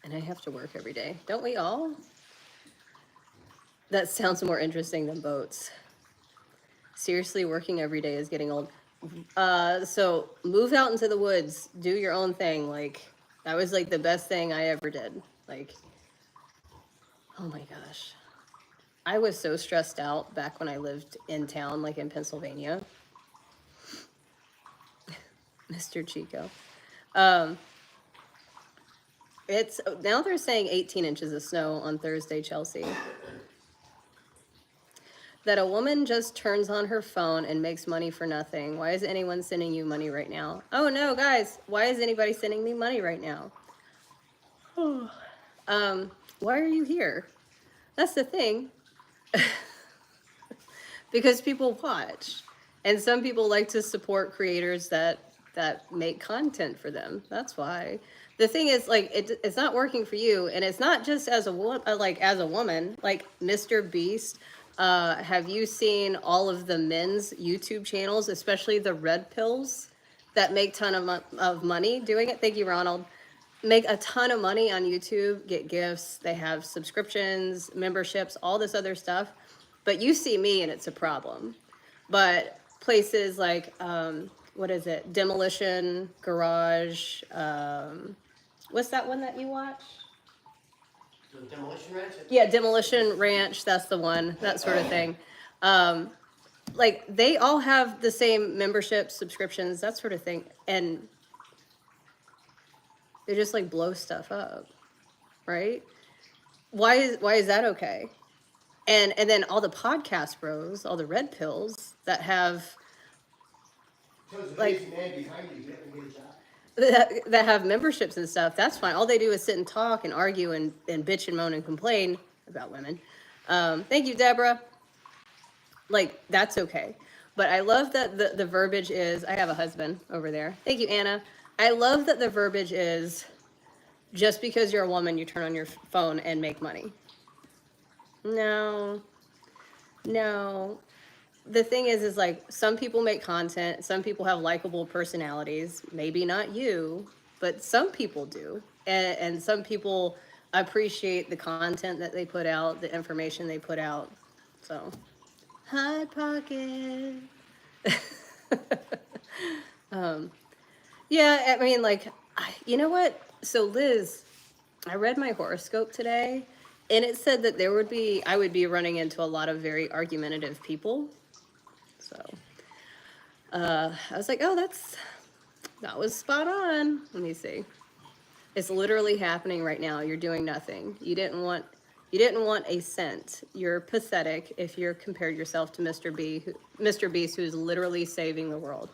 And I have to work every day. Don't we all? That sounds more interesting than boats. Seriously, working every day is getting old. So move out into the woods. Do your own thing. Like, that was like the best thing I ever did. Like, oh my gosh. I was so stressed out back when I lived in town, like in Pennsylvania. Mr. Chico. It's now they're saying 18 inches of snow on Thursday, Chelsea. That a woman just turns on her phone and makes money for nothing. Why is anyone sending you money right now? Oh no, guys, why is anybody sending me money right now? Why are you here? That's the thing. Because people watch. And some people like to support creators that make content for them. That's why. The thing is, like, it's not working for you, and it's not just as a woman. Like Mr. Beast. Have you seen all of the men's YouTube channels, especially the red pills, that make ton of money doing it? Thank you, Ronald. Make a ton of money on YouTube, get gifts. They have subscriptions, memberships, all this other stuff. But you see me, and it's a problem. But places like what is it? Demolition Garage. What's that one that you watch? The Demolition Ranch? Yeah, Demolition Ranch. That's the one. That sort of thing. Like they all have the same membership, subscriptions, that sort of thing, and they just like blow stuff up, right? Why is that okay? And then all the podcast bros, all the red pills that have like that have memberships and stuff, that's fine. All they do is sit and talk and argue and bitch and moan and complain about women. Thank you, Deborah. Like, that's okay. But I love that the verbiage is, I have a husband over there. Thank you, Anna. I love that the verbiage is, just because you're a woman, you turn on your phone and make money. No. The thing is like, some people make content, some people have likable personalities, maybe not you, but some people do. And some people appreciate the content that they put out, the information they put out. So, hi, Pocket. Yeah, I mean, like, you know what? So, Liz, I read my horoscope today, and it said that I would be running into a lot of very argumentative people. So, I was like, oh, that was spot on. Let me see. It's literally happening right now. You're doing nothing. You didn't want a cent. You're pathetic if you're compared yourself to Mr. Beast, who's literally saving the world.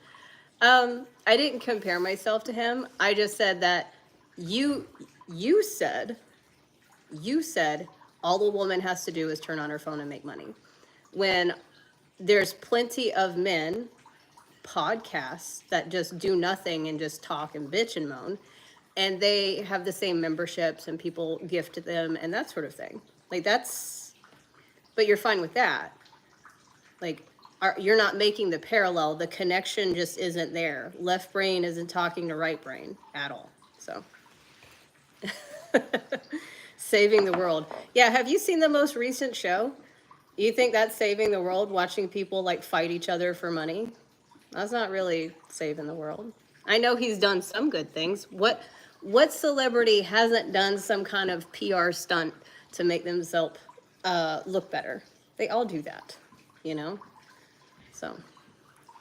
I didn't compare myself to him. I just said that you you said all a woman has to do is turn on her phone and make money. When there's plenty of men podcasts that just do nothing and just talk and bitch and moan, and they have the same memberships and people gift them and that sort of thing. Like that's, but you're fine with that. Like you're not making the parallel. The connection just isn't there. Left brain isn't talking to right brain at all. So saving the world. Yeah, have you seen the most recent show? You think that's saving the world, watching people like fight each other for money? That's not really saving the world. I know he's done some good things. What celebrity hasn't done some kind of PR stunt to make themselves look better? They all do that, you know? So,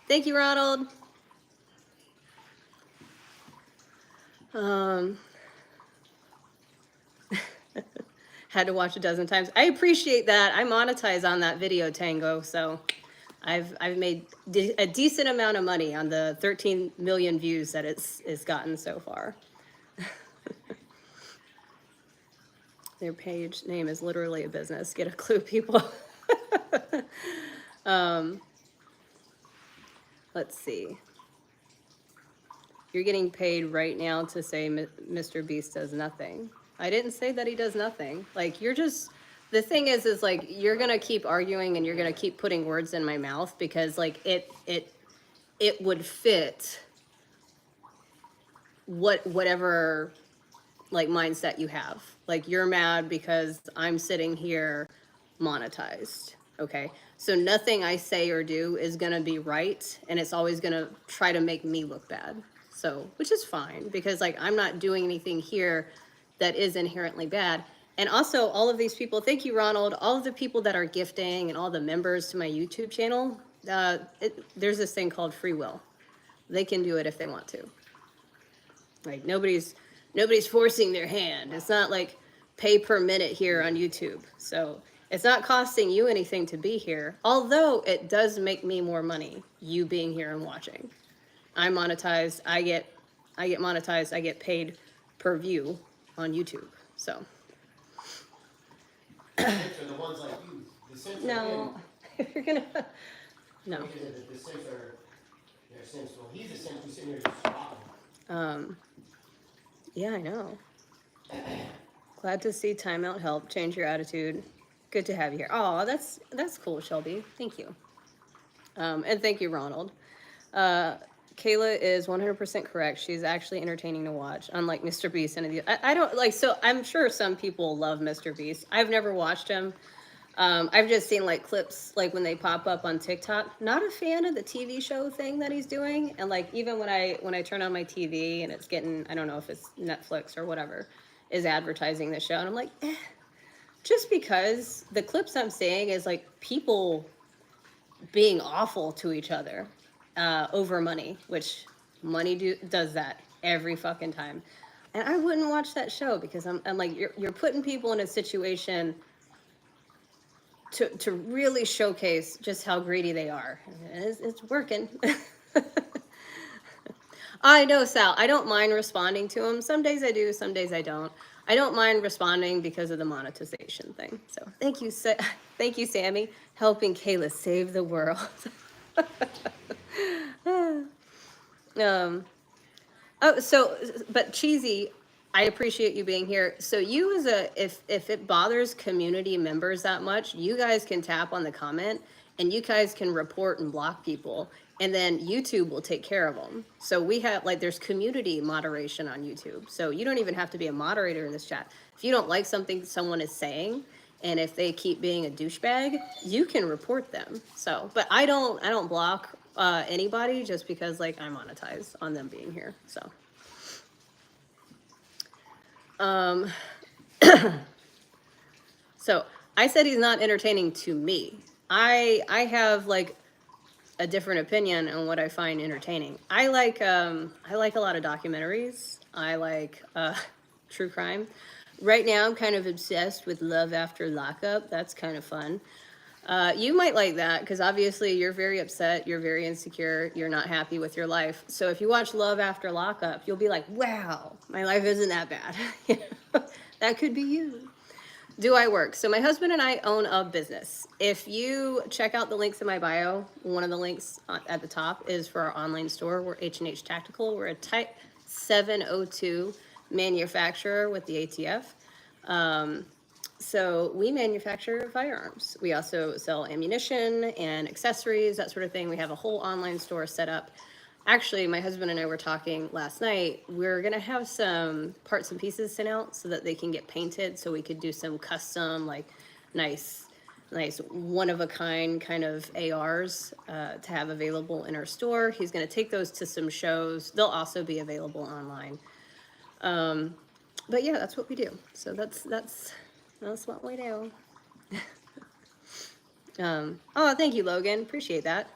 thank you, Ronald. Had to watch a dozen times. I appreciate that. I monetize on that video, Tango, so I've made a decent amount of money on the 13 million views that it's gotten so far. Their page name is literally a business. Get a clue, people. Let's see. You're getting paid right now to say Mr. Beast does nothing. I didn't say that he does nothing. Like, you're just, the thing is like, you're gonna keep arguing and you're gonna keep putting words in my mouth because like it would fit whatever like mindset you have. Like, you're mad because I'm sitting here monetized. Okay. So nothing I say or do is gonna be right, and it's always gonna try to make me look bad. So, which is fine because like I'm not doing anything here that is inherently bad. And also all of these people, thank you, Ronald, all of the people that are gifting and all the members to my YouTube channel, there's this thing called free will. They can do it if they want to. Like nobody's forcing their hand. It's not like pay per minute here on YouTube. So it's not costing you anything to be here, although it does make me more money, you being here and watching. I'm monetized, I get monetized, I get paid per view on YouTube, so. The ones like you, the Sims No, if you're gonna, no. The Sims are, they're Sims, well, he's a Sim who's sitting here just talking. Yeah, I know. Glad to see timeout help change your attitude. Good to have you here. Oh, that's cool, Shelby. Thank you. And thank you, Ronald. Kayla is 100% correct. She's actually entertaining to watch, unlike Mr. Beast. And I don't like, so I'm sure some people love Mr. Beast. I've never watched him. I've just seen like clips, like when they pop up on TikTok. Not a fan of the TV show thing that he's doing. And like, even when I turn on my TV and it's getting, I don't know if it's Netflix or whatever, is advertising the show. And I'm like, just because the clips I'm seeing is like people being awful to each other. Over money, which money does that every fucking time. And I wouldn't watch that show because I'm like, you're putting people in a situation to really showcase just how greedy they are. And it's working. I know, Sal. I don't mind responding to them. Some days I do, some days I don't. I don't mind responding because of the monetization thing. So thank you, Sammy, helping Kayla save the world. But Cheesy, I appreciate you being here. So you if it bothers community members that much, you guys can tap on the comment and you guys can report and block people, and then YouTube will take care of them. So we have there's community moderation on YouTube. So you don't even have to be a moderator in this chat. If you don't like something someone is saying, and if they keep being a douchebag, you can report them. So, but I don't block anybody just because I monetize on them being here. So, so I said he's not entertaining to me. I have a different opinion on what I find entertaining. I like a lot of documentaries. I like true crime. Right now, I'm kind of obsessed with Love After Lockup. That's kind of fun. You might like that because obviously you're very upset, you're very insecure, you're not happy with your life. So if you watch Love After Lockup, you'll be like, wow, my life isn't that bad. You know? That could be you. Do I work? So my husband and I own a business. If you check out the links in my bio, one of the links at the top is for our online store. We're H&H Tactical. We're a Type 702 manufacturer with the ATF. So we manufacture firearms. We also sell ammunition and accessories, that sort of thing. We have a whole online store set up. Actually, my husband and I were talking last night. We're gonna have some parts and pieces sent out so that they can get painted, so we could do some custom, like nice one-of-a-kind kind of ARs to have available in our store. He's gonna take those to some shows. They'll also be available online. But yeah, that's what we do. So that's what we do. Oh, thank you, Logan. Appreciate that.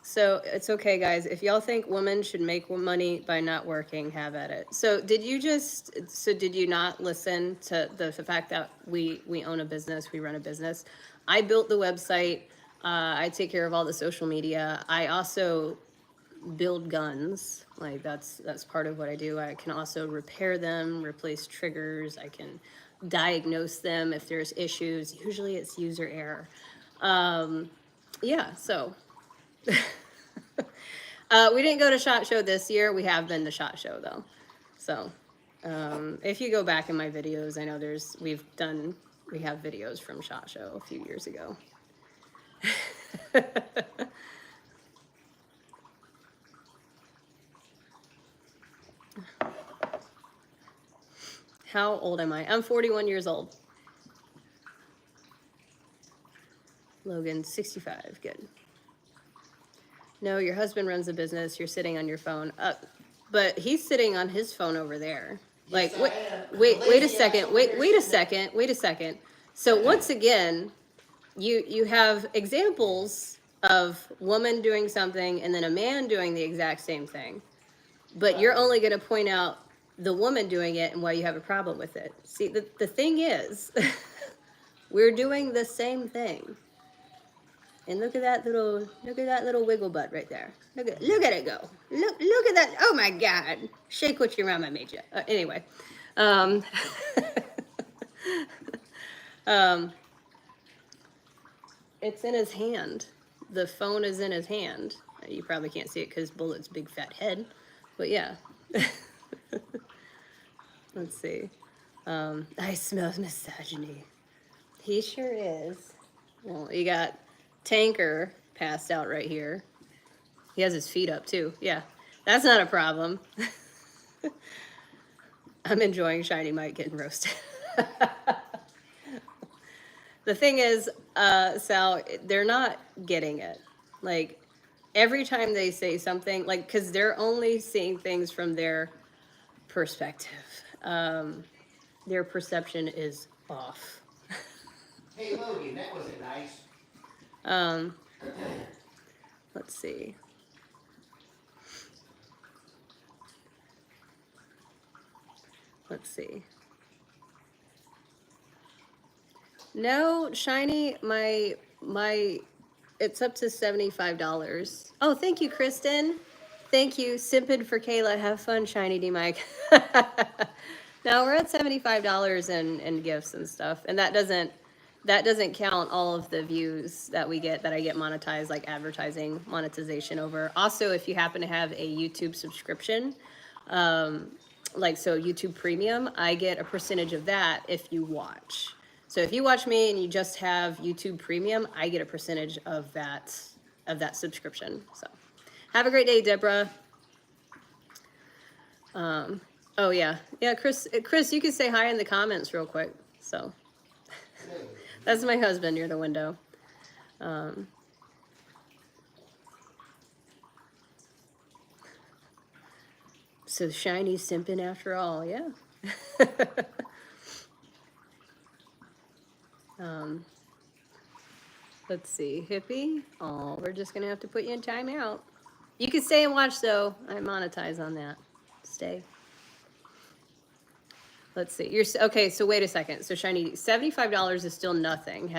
So it's okay, guys. If y'all think women should make money by not working, have at it. So did you not listen to the fact that we own a business, we run a business? I built the website. I take care of all the social media. I also build guns. Like that's part of what I do. I can also repair them, replace triggers. I can diagnose them if there's issues. Usually it's user error. Yeah, so we didn't go to SHOT Show this year. We have been to SHOT Show though. So if you go back in my videos, I know we have videos from SHOT Show a few years ago. How old am I? I'm 41 years old. Logan, 65. Good. No, your husband runs a business. You're sitting on your phone. But he's sitting on his phone over there. Like, wait a second. So once again, you have examples of woman doing something and then a man doing the exact same thing. But you're only going to point out the woman doing it and why you have a problem with it. See, the thing is, we're doing the same thing. And look at that little wiggle butt right there. Look at it go. Look at that. Oh my God. Shake what your mama made you. Anyway. It's in his hand. The phone is in his hand. You probably can't see it because Bullet's big fat head. But yeah. Let's see. I smell misogyny. He sure is. Well, you got Tanker passed out right here. He has his feet up too. Yeah, that's not a problem. I'm enjoying Shiny Mike getting roasted. The thing is, Sal, they're not getting it. Like, every time they say something, like, because they're only seeing things from their perspective. Their perception is off. Hey, Logan, that wasn't nice. Let's see. No, Shiny, my it's up to $75. Oh, thank you, Kristen. Thank you. Simping for Kayla. Have fun, Shiny D Mike. No, we're at $75 in gifts and stuff. And that doesn't count all of the views that we get, that I get monetized, like advertising monetization over. Also, if you happen to have a YouTube subscription, like so YouTube Premium, I get a percentage of that if you watch. So if you watch me and you just have YouTube Premium, I get a percentage of that subscription. So have a great day, Deborah. Oh yeah, Chris, you can say hi in the comments real quick. So that's my husband near the window. So Shiny simping after all, yeah. Let's see, Hippie. Oh, we're just gonna have to put you in timeout. You can stay and watch though. I monetize on that. Stay. Let's see. You're okay. So wait a second. So Shiny, $75 is still nothing.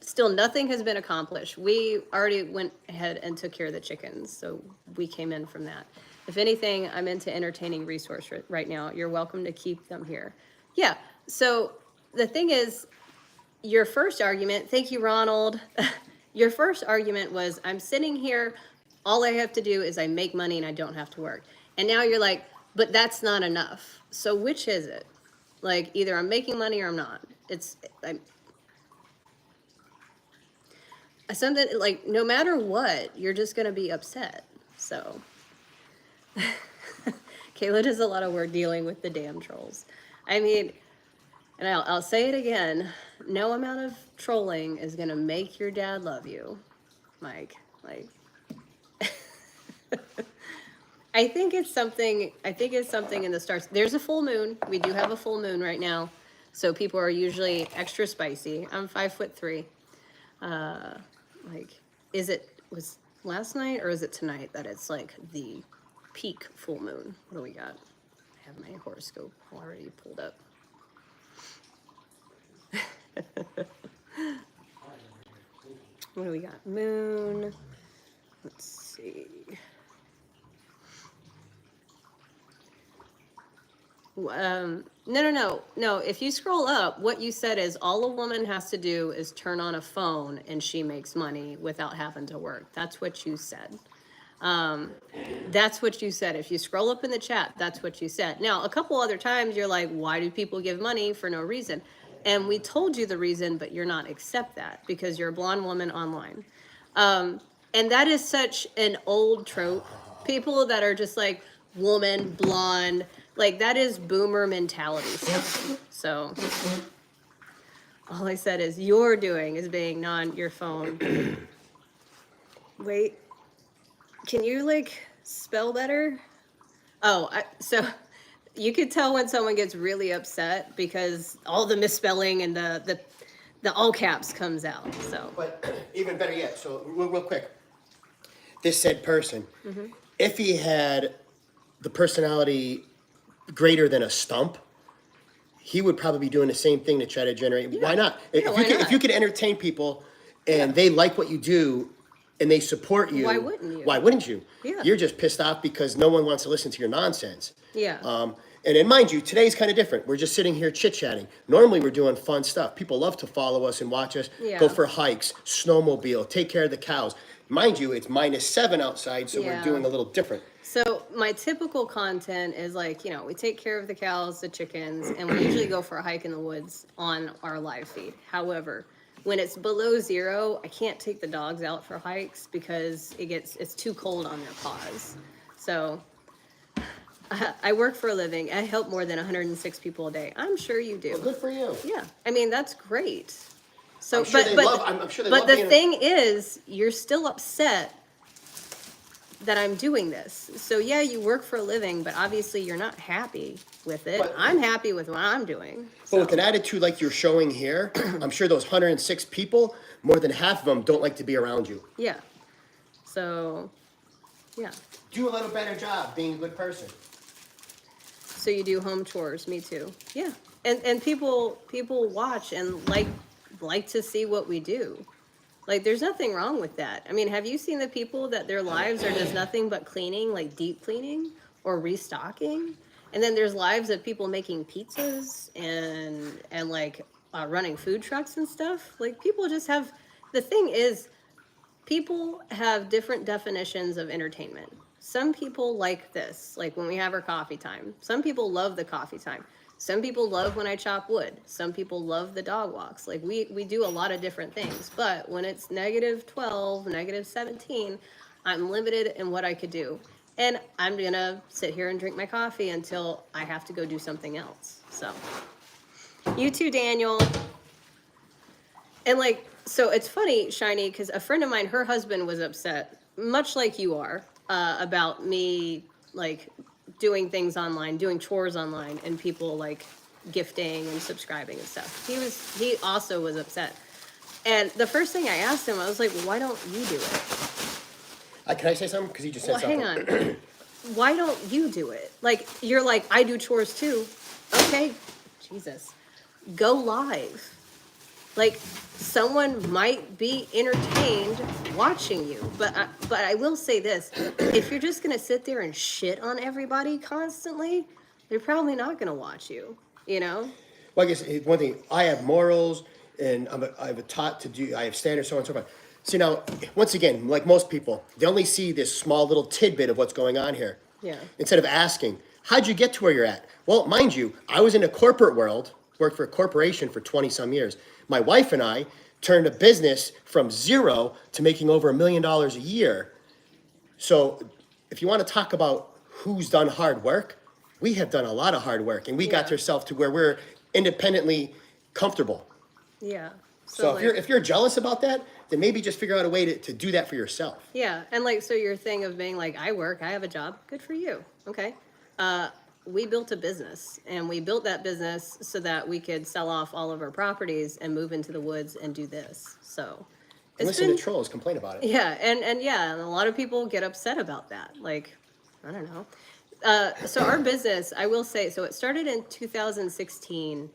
Still nothing has been accomplished. We already went ahead and took care of the chickens, so we came in from that. If anything, I'm into entertaining resource right now. You're welcome to keep them here. Yeah. So the thing is, your first argument. Thank you, Ronald. Your first argument was, I'm sitting here. All I have to do is I make money and I don't have to work. And now you're like, but that's not enough. So which is it? Like, either I'm making money or I'm not. Something like, no matter what, you're just going to be upset. So Kayla does a lot of work dealing with the damn trolls. I mean, and I'll say it again, no amount of trolling is going to make your dad love you, Mike. Like, I think it's something in the stars. There's a full moon. We do have a full moon right now. So people are usually extra spicy. I'm 5'3". Like, was last night or is it tonight that it's like the peak full moon? What do we got? I have my horoscope already pulled up. What do we got? Moon. Let's see. No. If you scroll up, what you said is all a woman has to do is turn on a phone and she makes money without having to work. That's what you said. That's what you said. If you scroll up in the chat, that's what you said. Now, a couple other times you're like, why do people give money for no reason? And we told you the reason, but you're not accept that because you're a blonde woman online. And that is such an old trope. People that are just like, woman, blonde, like that is boomer mentality stuff. So all I said is you're doing is being on your phone. Wait, can you like spell better? So you could tell when someone gets really upset because all the misspelling and the all caps comes out. So, but even better yet. So real quick, this said person, if he had the personality greater than a stump, he would probably be doing the same thing to try to generate. Yeah. Why not? If you could entertain people and they like what you do and they support you, why wouldn't you? Why wouldn't you? Yeah. You're just pissed off because no one wants to listen to your nonsense. Yeah. And then mind you, today's kind of different. We're just sitting here chit-chatting. Normally we're doing fun stuff. People love to follow us and watch us, go for hikes, snowmobile, take care of the cows. Mind you, it's -7 outside, so we're doing a little different. So my typical content is like, we take care of the cows, the chickens, and we usually go for a hike in the woods on our live feed. However, when it's below 0, I can't take the dogs out for hikes because it's too cold on their paws. So I work for a living. I help more than 106 people a day. I'm sure you do. Well, good for you. Yeah. I mean, that's great. So, I'm sure they love but the thing is, you're still upset that I'm doing this. So yeah, you work for a living, but obviously you're not happy with it. But I'm happy with what I'm doing. But with an attitude like you're showing here, I'm sure those 106 people, more than half of them don't like to be around you. Yeah. So, yeah. Do a little better job being a good person. So you do home chores, me too. Yeah. And people watch and like to see what we do. Like, there's nothing wrong with that. I mean, have you seen the people that their lives are just nothing but cleaning, like deep cleaning or restocking? And then there's lives of people making pizzas and like running food trucks and stuff. Like, people just have, the thing is, people have different definitions of entertainment. Some people like this, like when we have our coffee time. Some people love the coffee time. Some people love when I chop wood. Some people love the dog walks. Like we do a lot of different things. But when it's -12, -17, I'm limited in what I could do. And I'm going to sit here and drink my coffee until I have to go do something else. So you too, Daniel. And like, so it's funny, Shiny, because a friend of mine, her husband was upset, much like you are, about me like doing things online, doing chores online, and people like gifting and subscribing and stuff. He also was upset. And the first thing I asked him, I was like, why don't you do it? Can I say something? Because you just said Well, something. hang on. Why don't you do it? Like, you're like, I do chores too. Okay, Jesus. Go live. Like, someone might be entertained watching you. But I will say this. If you're just going to sit there and shit on everybody constantly, they're probably not going to watch you, you know? Well, I guess one thing, I have morals and I have a taught to do, I have standards, so on and so forth. See now, once again, like most people, they only see this small little tidbit of what's going on here. Yeah. Instead of asking, how'd you get to where you're at? Well, mind you, I was in a corporate world, worked for a corporation for 20 some years. My wife and I turned a business from zero to making over $1 million a year. So if you want to talk about who's done hard work, we have done a lot of hard work and we got Yeah. ourselves to where we're independently comfortable. Yeah. So like, if you're jealous about that, then maybe just figure out a way to do that for yourself. yeah, and like, so your thing of being like, I work, I have a job, good for you. Okay. We built a business, and we built that business so that we could sell off all of our properties and move into the woods and do this. So And it's listen been, to trolls complain about it. yeah, and yeah, and a lot of people get upset about that. Like, I don't know. So our business, I will say, so it started in 2016.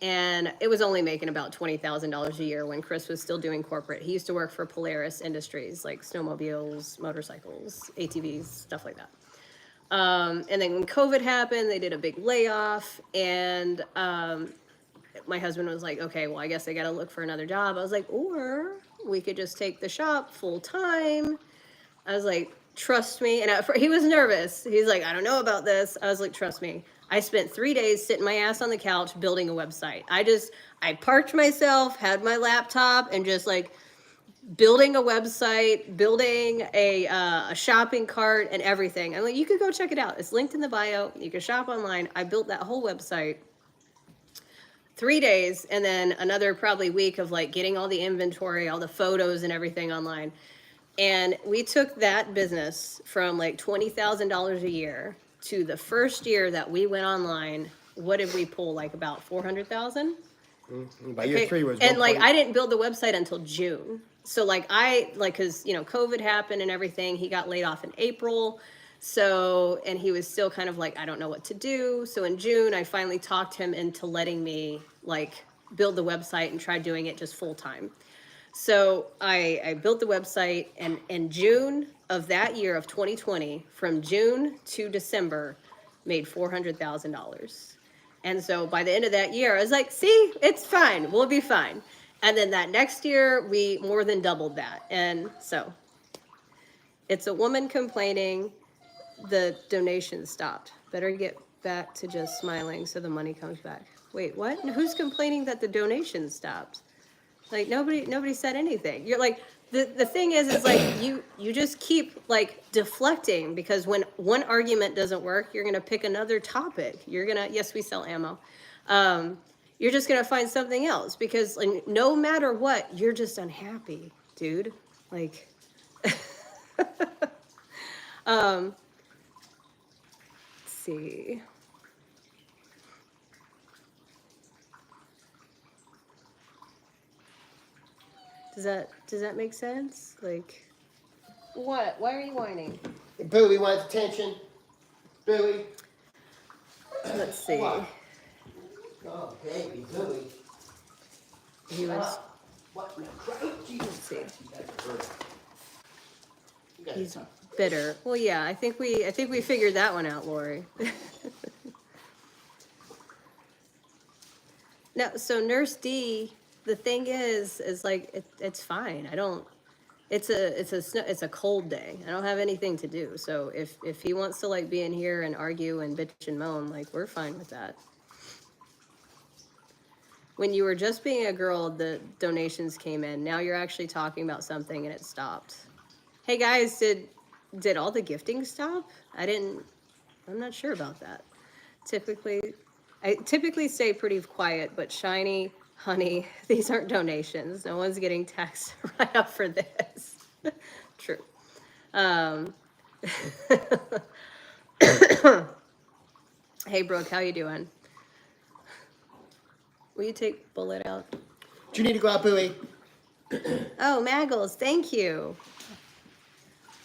And it was only making about $20,000 a year when Chris was still doing corporate. He used to work for Polaris Industries, like snowmobiles, motorcycles, ATVs, stuff like that. And then when COVID happened, they did a big layoff. And my husband was like, okay, well, I guess I got to look for another job. I was like, or we could just take the shop full time. I was like, trust me. And he was nervous. He's like, I don't know about this. I was like, trust me. I spent 3 days sitting my ass on the couch building a website. I parked myself, had my laptop, and just like building a website, building a shopping cart and everything. I'm like, you could go check it out. It's linked in the bio. You can shop online. I built that whole website. 3 days, and then another probably week of like getting all the inventory, all the photos and everything online. And we took that business from like $20,000 a year to the first year that we went online. What did we pull? Like about 400,000? By year 3 was And like, 1.8. I didn't build the website until June. So like cause you know, COVID happened and everything. He got laid off in April. So, and he was still kind of like, I don't know what to do. So in June, I finally talked him into letting me like build the website and try doing it just full time. So I built the website, and in June of that year of 2020, from June to December, made $400,000. And so by the end of that year, I was like, see, it's fine. We'll be fine. And then that next year, we more than doubled that. And so it's a woman complaining the donation stopped. Better get back to just smiling so the money comes back. Wait, what? Who's complaining that the donation stopped? Like nobody said anything. You're like, the thing is like you just keep like deflecting, because when one argument doesn't work, you're gonna pick another topic. You're gonna, yes, we sell ammo. You're just gonna find something else, because like, no matter what, you're just unhappy, dude. Like let's see. Does that make sense? Like, what? Why are you whining? Bowie wants attention. Bowie. Let's see. What? Oh, baby, Bowie. He was. What? Let's see. You He's bitter. Well, yeah. I think we figured that one out, Lori. No. So Nurse D. The thing is like it's fine. I don't. It's a cold day. I don't have anything to do. So if he wants to like be in here and argue and bitch and moan, like we're fine with that. When you were just being a girl, the donations came in. Now you're actually talking about something and it stopped. Hey guys, did all the gifting stop? I'm not sure about that. I typically stay pretty quiet, but Shiny, honey, these aren't donations. No one's getting taxed right up for this. True. Hey, Brooke, how you doing? Will you take Bullet out? Do you need to go out, Bowie? Oh, Maggles, thank you.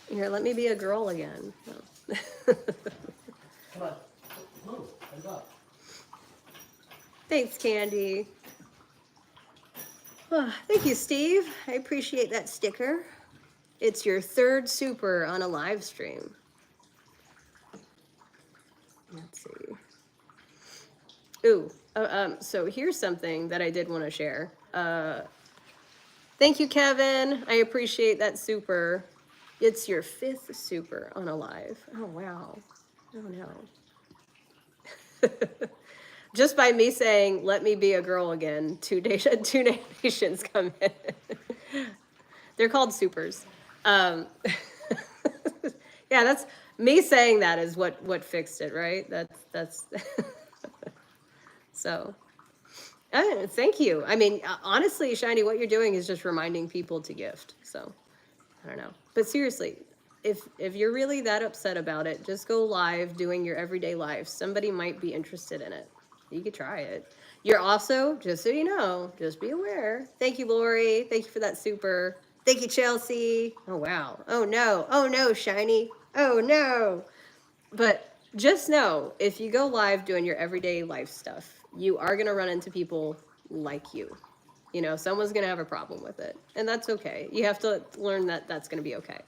Here, let me be a girl again. No. Come on. Move. Hands up. Thanks, Candy. Oh, thank you, Steve. I appreciate that sticker. It's your third super on a live stream. Let's see. Ooh, so here's something that I did want to share. Thank you, Kevin. I appreciate that super. It's your 5th super on a live. Oh, wow. Oh, no. Just by me saying, let me be a girl again, two donations come in. They're called supers. Yeah, that's me saying that is what fixed it, right? That's so. Thank you. I mean, honestly, Shiny, what you're doing is just reminding people to gift. So, I don't know. But seriously, if you're really that upset about it, just go live doing your everyday life. Somebody might be interested in it. You could try it. You're also, just so you know, just be aware. Thank you, Lori. Thank you for that super. Thank you, Chelsea. Oh, wow. Oh, no. Oh, no, Shiny. Oh, no. But just know, if you go live doing your everyday life stuff, you are going to run into people like you. You know, someone's going to have a problem with it. And that's okay. You have to learn that that's going to be okay.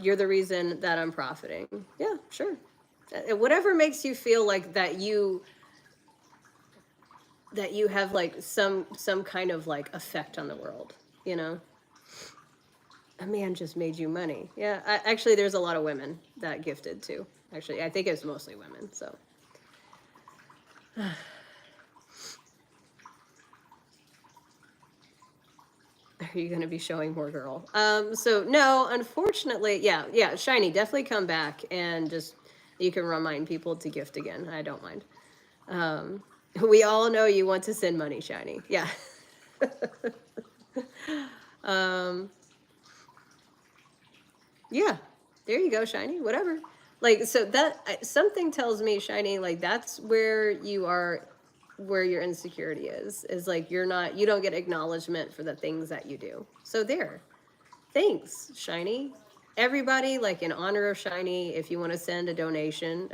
You're the reason that I'm profiting. Yeah, sure. Whatever makes you feel like that you have like some kind of like effect on the world, you know? A man just made you money. Yeah, actually, there's a lot of women that gifted too. Actually, I think it's mostly women, so. Are you going to be showing more girl? So no, unfortunately, yeah, Shiny, definitely come back and just, you can remind people to gift again. I don't mind. We all know you want to send money, Shiny. Yeah. Yeah, there you go, Shiny, whatever. Like, so that, something tells me, Shiny, like that's where you are, where your insecurity is like, you don't get acknowledgement for the things that you do. So there, thanks, Shiny. Everybody, like in honor of Shiny, if you want to send a donation,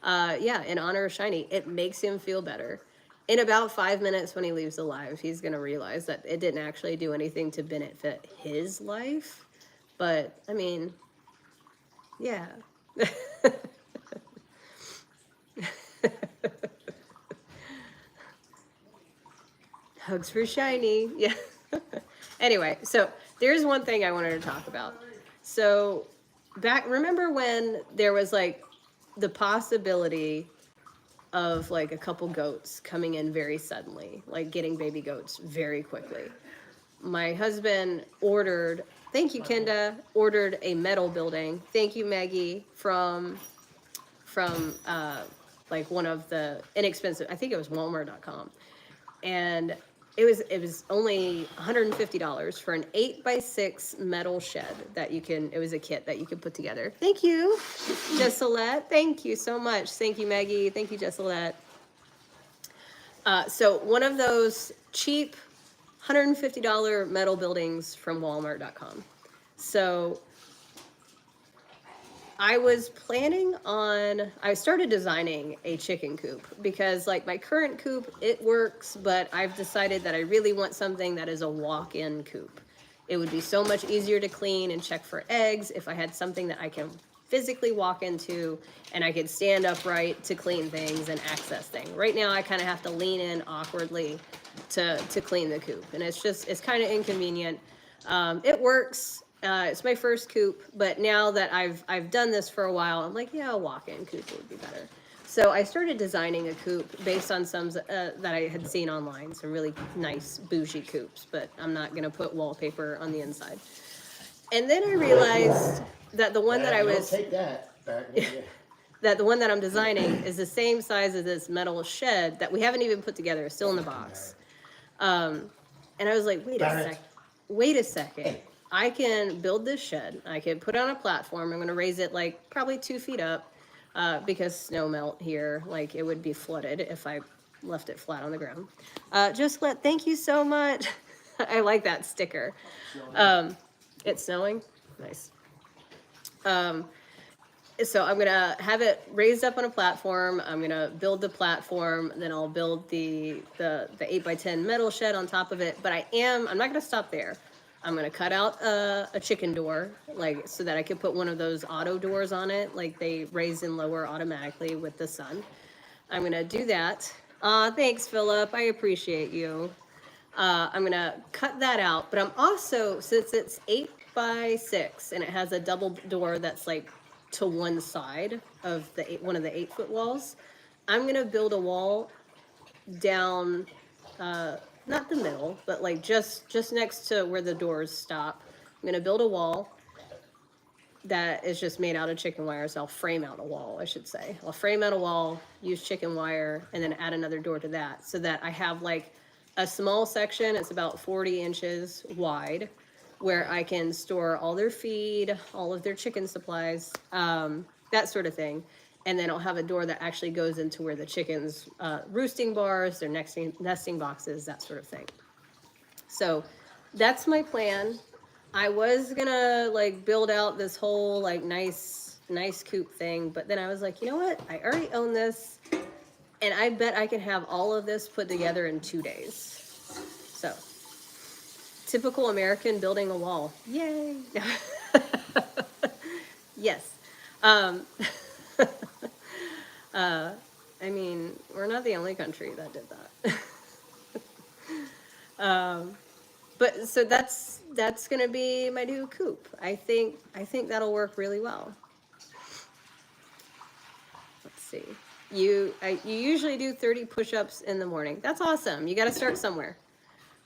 yeah, in honor of Shiny, it makes him feel better. In about 5 minutes when he leaves the live, he's going to realize that it didn't actually do anything to benefit his life. But, I mean, yeah. Hugs for Shiny. Yeah. Anyway, so there's one thing I wanted to talk about. So remember when there was like the possibility of like a couple goats coming in very suddenly, like getting baby goats very quickly. My husband ordered, thank you, Kenda, ordered a metal building. Thank you, Maggie, from like one of the inexpensive, I think it was Walmart.com. And it was only $150 for an 8x6 metal shed that you can, it was a kit that you could put together. Thank you, Jessalette. Thank you so much. Thank you, Maggie. Thank you, Jessalette. So one of those cheap $150 metal buildings from Walmart.com. So I was planning on, I started designing a chicken coop because like my current coop, it works, but I've decided that I really want something that is a walk-in coop. It would be so much easier to clean and check for eggs if I had something that I can physically walk into and I could stand upright to clean things and access things. Right now I kind of have to lean in awkwardly to clean the coop, and it's kind of inconvenient. It works. It's my first coop, but now that I've done this for a while, I'm like, yeah, a walk-in coop would be better. So I started designing a coop based on some that I had seen online, some really nice bougie coops, but I'm not going to put wallpaper on the inside. And then I realized that the one that I was... Take that back. that the one that I'm designing is the same size as this metal shed that we haven't even put together. It's still in the box. And I was like, wait a second. I can build this shed. I can put it on a platform. I'm going to raise it like probably 2 feet up because snow melt here. Like it would be flooded if I left it flat on the ground. Thank you so much. I like that sticker. It's snowing. Nice. So I'm gonna have it raised up on a platform. I'm gonna build the platform, then I'll build the 8x10 metal shed on top of it. But I'm not gonna stop there. I'm gonna cut out a chicken door, like so that I could put one of those auto doors on it, like they raise and lower automatically with the sun. I'm gonna do that. Thanks, Philip. I appreciate you. I'm gonna cut that out, but I'm also, since it's 8x6 and it has a double door that's like to one side of one of the 8-foot walls, I'm gonna build a wall down, not the middle, but like just next to where the doors stop. I'm gonna build a wall that is just made out of chicken wire. So I'll frame out a wall, I should say. I'll frame out a wall, use chicken wire, and then add another door to that, so that I have like a small section. It's about 40 inches wide, where I can store all their feed, all of their chicken supplies, that sort of thing. And then I'll have a door that actually goes into where the chickens, roosting bars, their nesting boxes, that sort of thing. So that's my plan. I was gonna like build out this whole like nice coop thing, but then I was like, you know what? I already own this, and I bet I can have all of this put together in 2 days. So, typical American building a wall. Yay! Yes. I mean, we're not the only country that did that. But so that's gonna be my new coop. I think that'll work really well. Let's see. You usually do 30 push-ups in the morning. That's awesome. You got to start somewhere.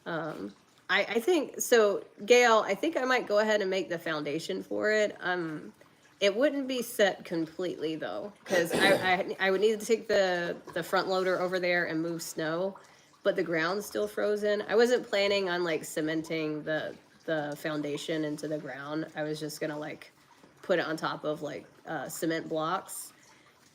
I think so, Gail. I think I might go ahead and make the foundation for it. It wouldn't be set completely though, because I would need to take the front loader over there and move snow, but the ground's still frozen. I wasn't planning on like cementing the foundation into the ground. I was just gonna like put it on top of like cement blocks.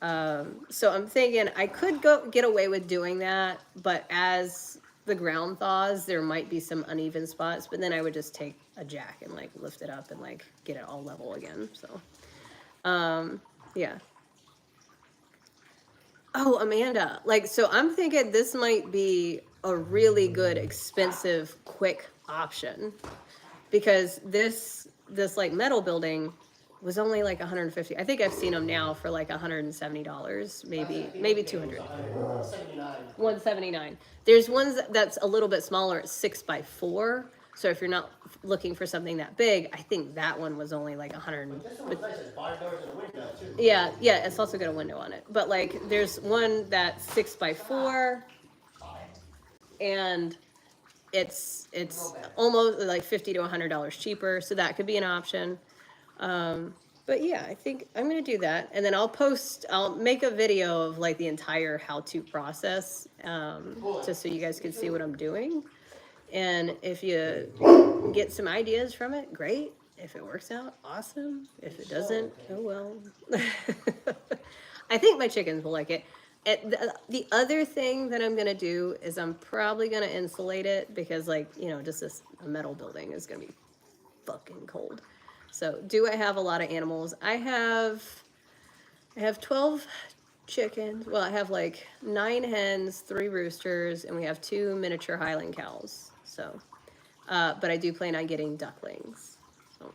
So I'm thinking I could get away with doing that, but as the ground thaws, there might be some uneven spots, but then I would just take a jack and like lift it up and like get it all level again. So, yeah. Oh, Amanda, like, so I'm thinking this might be a really good, expensive, quick option, because this like metal building was only like 150. I think I've seen them now for like $170, maybe 200. 179. There's ones that's a little bit smaller, 6x4. So if you're not looking for something that big, I think that one was only like 100. Yeah, it's also got a window on it. But like, there's one that's 6x4, and it's almost like $50 to $100 cheaper. So that could be an option. But yeah, I think I'm gonna do that, and then I'll make a video of like the entire how-to process, just so you guys can see what I'm doing. And if you get some ideas from it, great. If it works out, awesome. If it doesn't, oh well. I think my chickens will like it. The other thing that I'm gonna do is I'm probably gonna insulate it, because like, you know, just a metal building is gonna be fucking cold. So, do I have a lot of animals? I have 12 chickens. Well, I have like 9 hens, 3 roosters, and we have 2 miniature Highland cows. So, but I do plan on getting ducklings. So,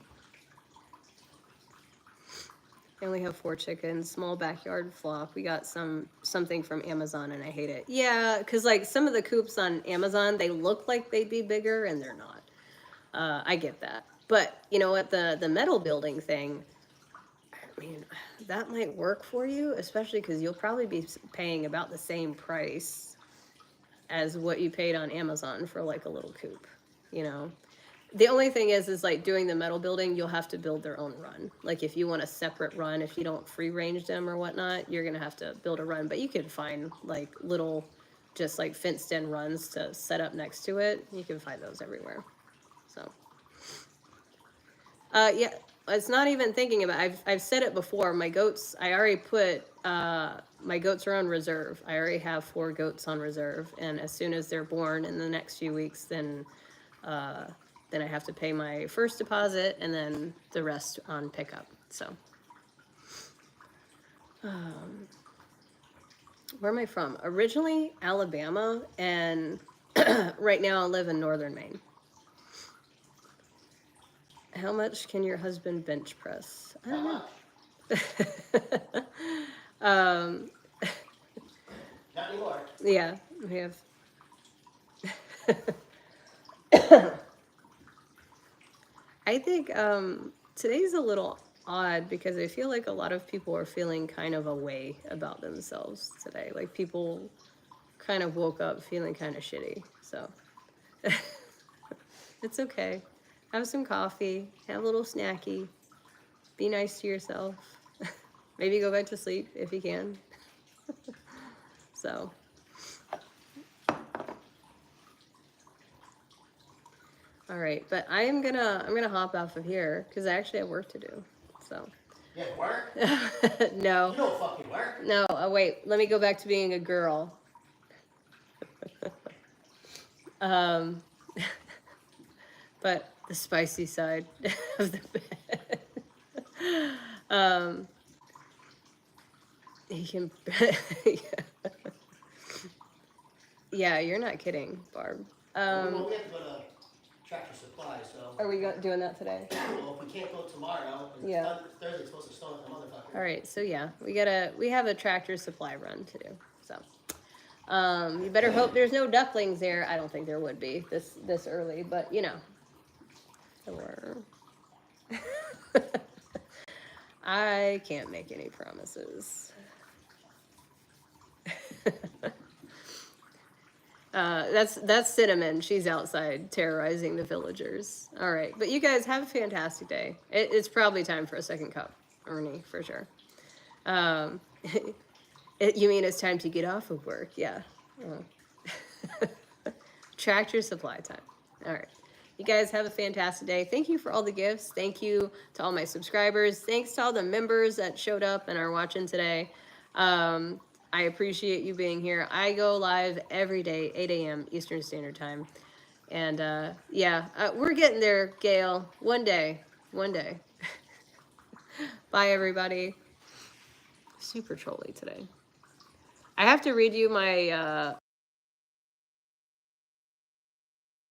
I only have 4 chickens, small backyard flock. We got something from Amazon, and I hate it. Yeah, because like some of the coops on Amazon, they look like they'd be bigger, and they're not. I get that. But you know what, the metal building thing, I mean, that might work for you, especially because you'll probably be paying about the same price as what you paid on Amazon for like a little coop, you know. The only thing is like doing the metal building, you'll have to build their own run. Like if you want a separate run, if you don't free range them or whatnot, you're gonna have to build a run. But you can find like little, just like fenced in runs to set up next to it. You can find those everywhere. So. Yeah, it's not even thinking about it. I've said it before. My goats, I already put, my goats are on reserve. I already have 4 goats on reserve. And as soon as they're born in the next few weeks, then Then I have to pay my first deposit and then the rest on pickup. So, where am I from? Originally Alabama, and right now I live in northern Maine. How much can your husband bench press? I don't know. Not anymore. Yeah, we have. I think today's a little odd because I feel like a lot of people are feeling kind of a way about themselves today. Like people kind of woke up feeling kind of shitty. So it's okay. Have some coffee, have a little snacky, be nice to yourself. Maybe go back to sleep if you can. So. All right, but I'm gonna hop off of here because I actually have work to do. So. Yeah, work? No. You don't fucking work. No. Wait. Let me go back to being a girl. But the spicy side of the bed. He can. Yeah, you're not kidding, Barb. Well, we have to go to Tractor Supply, so. Are we doing that today? Well, if we can't go tomorrow, Yeah. Thursday's supposed to snow like a motherfucker. All right, so yeah, we have a Tractor Supply run to do. So, you better hope there's no ducklings there. I don't think there would be this early, but you know. Or I can't make any promises. That's Cinnamon. She's outside terrorizing the villagers. All right, but you guys have a fantastic day. It's probably time for a second cup, Ernie, for sure. You mean it's time to get off of work? Yeah. Tractor Supply time. All right. You guys have a fantastic day. Thank you for all the gifts. Thank you to all my subscribers. Thanks to all the members that showed up and are watching today. I appreciate you being here. I go live every day, 8 a.m. Eastern Standard Time. And yeah, we're getting there, Gail. One day. One day. Bye, everybody. Super trolly today. I have to read you my